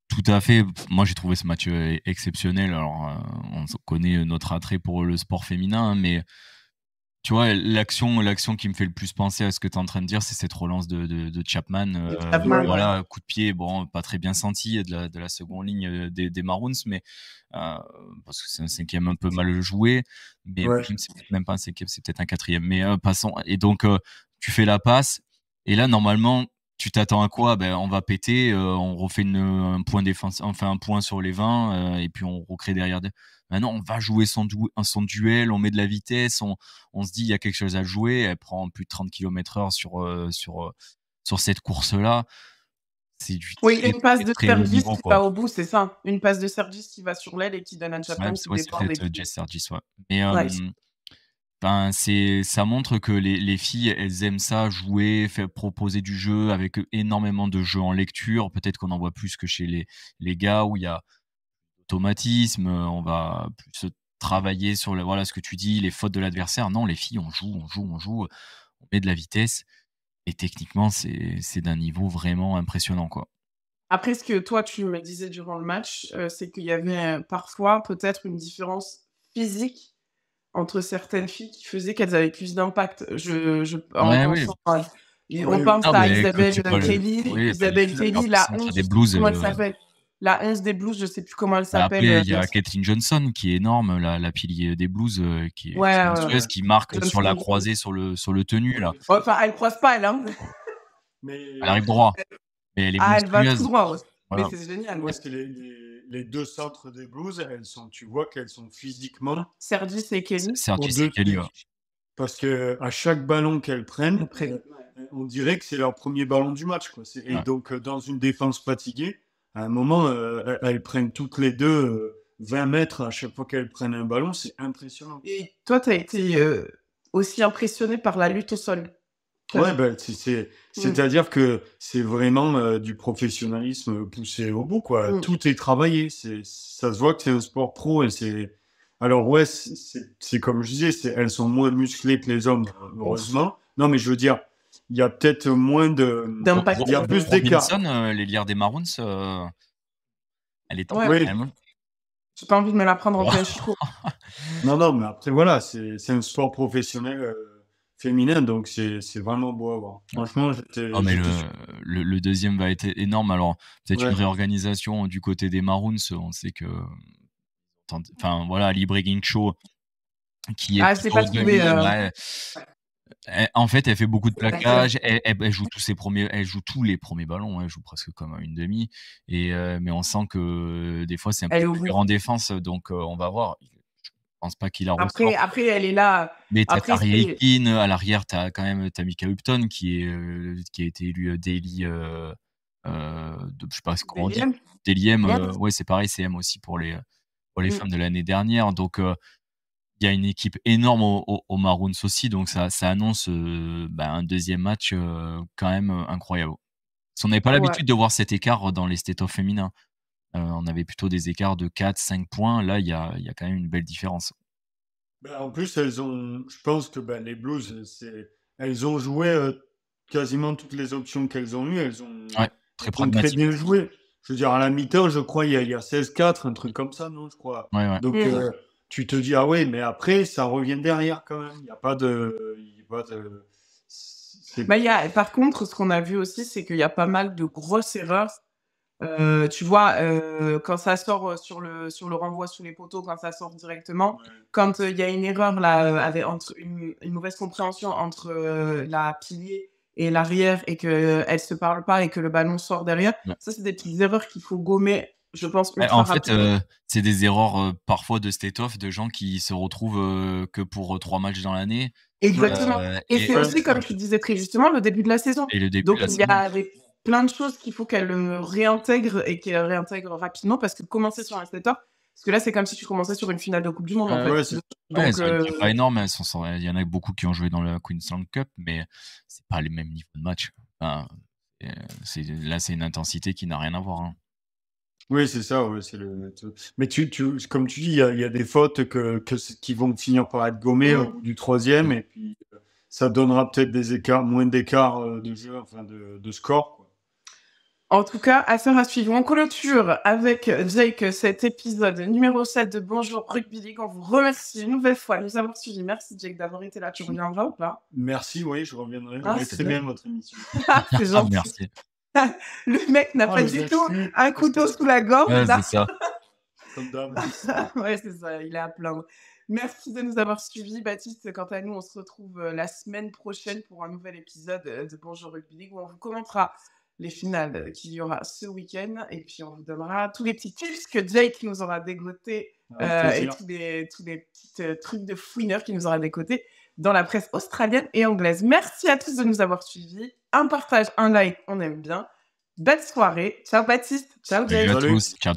tout à fait. Moi, j'ai trouvé ce match exceptionnel. Alors, on connaît notre attrait pour le sport féminin, mais tu vois, l'action qui me fait le plus penser à ce que tu es en train de dire, c'est cette relance de Chapman. Voilà, coup de pied, bon, pas très bien senti de la seconde ligne des Maroons, mais parce que c'est un 5e un peu mal joué, mais c'est peut-être même pas un 5e, c'est peut-être un 4e. Mais passons. Et donc, tu fais la passe, et là, normalement, tu t'attends à quoi? On va péter, on refait un point défense, enfin un point sur les 20, et puis on recrée derrière. Maintenant, on va jouer son duel, on met de la vitesse, on se dit il y a quelque chose à jouer. Elle prend plus de 30 km/h sur cette course-là. c'est du Oui, très, une passe très, de très haut service niveau, qui quoi. va au bout, c'est ça. Une passe de service qui va sur l'aile et qui donne à Chapman qui Ça peut déborde et être qui Jess Sergis, ouais. Mais, ouais. ben, ça montre que les filles, elles aiment ça, jouer, faire proposer du jeu avec, énormément de jeux en lecture. Peut-être qu'on en voit plus que chez les gars où il y a automatisme, on va plus travailler sur le voilà, ce que tu dis, les fautes de l'adversaire. Non, les filles, on joue, on met de la vitesse et techniquement, c'est d'un niveau vraiment impressionnant, quoi. Après, ce que toi, tu me disais durant le match, c'est qu'il y avait, parfois peut-être une différence physique entre certaines filles qui faisait qu'elles avaient plus d'impact. Je en Ouais, oui. pensant à et on Oui, pense Non, à mais que Isabelle, tu vois le Kelly oui, bah, les Isabelle filles la plupart Kelly, du la centre 11, des je sais plus Blues, comment elle s'appelle. La 11 des Blues, je sais plus comment elle bah, s'appelle, après il y qui a Caitlin Johnson qui est énorme, la pilier des Blues, qui est ouais, monstrueuse, ouais. qui marque sur la Johnson. croisée sur le tenu là. Oui, Enfin, elle croise pas elle, hein. Elle mais arrive droit, mais elle est Ah, elle va tout monstrueuse. droit, ouais. Mais Voilà. c'est génial, ouais. parce que les deux centres des Blues, tu vois qu'elles sont physiquement Sergis et Kelly. Sergis et Kelly, au-dessus. ouais. Parce que à chaque ballon qu'elles prennent, Après, on dirait que c'est leur premier ballon du match, quoi. Et Ouais. donc, dans une défense fatiguée, à un moment, elles prennent toutes les deux 20 mètres à chaque fois qu'elles prennent un ballon, c'est impressionnant. et toi, tu as été, aussi impressionné par la lutte au sol? Ouais, Mmh. c'est-à-dire que c'est vraiment du professionnalisme poussé au bout, quoi. Mmh. Tout est travaillé. Ça se voit que c'est un sport pro et alors ouais, c'est comme je disais, elles sont moins musclées que les hommes, heureusement. Non, mais je veux dire, il y a peut-être moins D'impact. il y a plus d'écart. Robinson, l'ailière des Maroons, elle était Ouais, Oui. quand même j'ai pas envie de me la prendre en plein waouh! chicot. Non, non, mais après voilà, c'est un sport professionnel féminin, donc c'est vraiment beau à voir. Franchement, Non, mais j'étais le 2e va être énorme. Alors, peut-être une ouais. réorganisation du côté des Maroons. On sait que enfin, voilà, Ali Bregging-Shaw qui est Ah, c'est plutôt pas trouvé, demi, ouais. En fait, elle fait beaucoup de d'accord. plaquages. Elle joue elle joue tous les premiers ballons. Elle joue presque comme une demi mais on sent que des fois, c'est un peu Elle est au plus bout. dur en défense donc on va voir. Je pense pas qu'il la ressort. Après, elle est là. Mais tu as Après, Tari c'est Aiken, à l'arrière, tu as quand même Tamika Upton qui a été élue, Daily, de je sais pas comment on dit, deuxième. Daily M, Bien. ouais, c'est pareil, c'est M aussi pour les Mmh. femmes de l'année dernière donc il y a une équipe énorme aux Maroons aussi donc ça annonce, un 2e match, quand même, incroyable. Parce qu'on n'avait pas Ouais. l'habitude de voir cet écart dans les state-of féminins. On avait plutôt des écarts de 4-5 points. Là, il y a quand même une belle différence. Ben, en plus, je pense que ben, les Blues, elles ont joué quasiment toutes les options qu'elles ont eues. Ouais, très Elles ont très pragmatique. bien joué. Je veux dire, à la mi-temps, je crois, il y a 16-4, un truc comme ça, non, je crois. Ouais, ouais. Donc, Mmh. tu te dis, ah ouais, mais après, ça revient derrière quand même. Il n'y a pas de. Il y a pas de Bah, il y a par contre, ce qu'on a vu aussi, c'est qu'il y a pas mal de grosses erreurs. Tu vois, quand ça sort, sur le renvoi sous les poteaux, quand ça sort directement, ouais. quand, il y a une erreur là, avec entre une mauvaise compréhension entre, la pilier et l'arrière et qu'elles se parlent pas et que le ballon sort derrière, Ouais. ça, c'est des petites erreurs qu'il faut gommer, je pense, Ouais, ultra en fait, rapidement. c'est des erreurs, parfois de state-off, de gens qui se retrouvent, que pour, 3 matchs dans l'année, Exactement et c'est Ouais, aussi, comme tu disais très justement, le début de la saison. et le début de Donc la il y saison. avait plein de choses qu'il faut qu'elle, réintègre et qu'elle réintègre rapidement parce que commencer sur un setup parce que là, c'est comme si tu commençais sur une finale de coupe du monde, en fait. ouais, c'est Ouais, Donc elles ont une prépa énorme, elles sont sur il y en a beaucoup qui ont joué dans la Queensland Cup, mais c'est pas les mêmes niveaux de match. Enfin, c'est une intensité qui n'a rien à voir, hein. oui, c'est ça, ouais, mais comme tu dis, il y a des fautes qui vont finir par être gommées au mmh. bout du troisième, et puis ça donnera peut-être moins d'écart de jeu, enfin de score, quoi. En tout cas, affaire à suivre. On clôture avec Jake cet épisode numéro 7 de Bonjour Rugby League. On vous remercie une nouvelle fois de nous avoir suivis. Merci Jake d'avoir été là. Tu reviendras ou pas? Merci, oui, je reviendrai. Ah, Ouais, c'est très bien. bien votre émission. Ah, c'est Ah gentil. merci. Le mec n'a Ah, pas les du tout excuses, un couteau sous la gorge, Ouais, c'est là. ça. comme d'hab. Ouais, c'est ça, il est à plaindre. Merci de nous avoir suivis. Baptiste, quant à nous, on se retrouve la semaine prochaine pour un nouvel épisode de Bonjour Rugby League où on vous commentera les finales qu'il y aura ce week-end et puis on vous donnera tous les petits tips que Jake nous aura dégotés Avec et plaisir. tous les petits trucs de fouineur qu'il nous aura dégotés dans la presse australienne et anglaise. Merci à tous de nous avoir suivis. Un partage, un like, on aime bien. Belle soirée. Ciao Baptiste. Ciao Salut Jay. à Salut. tous. Ciao.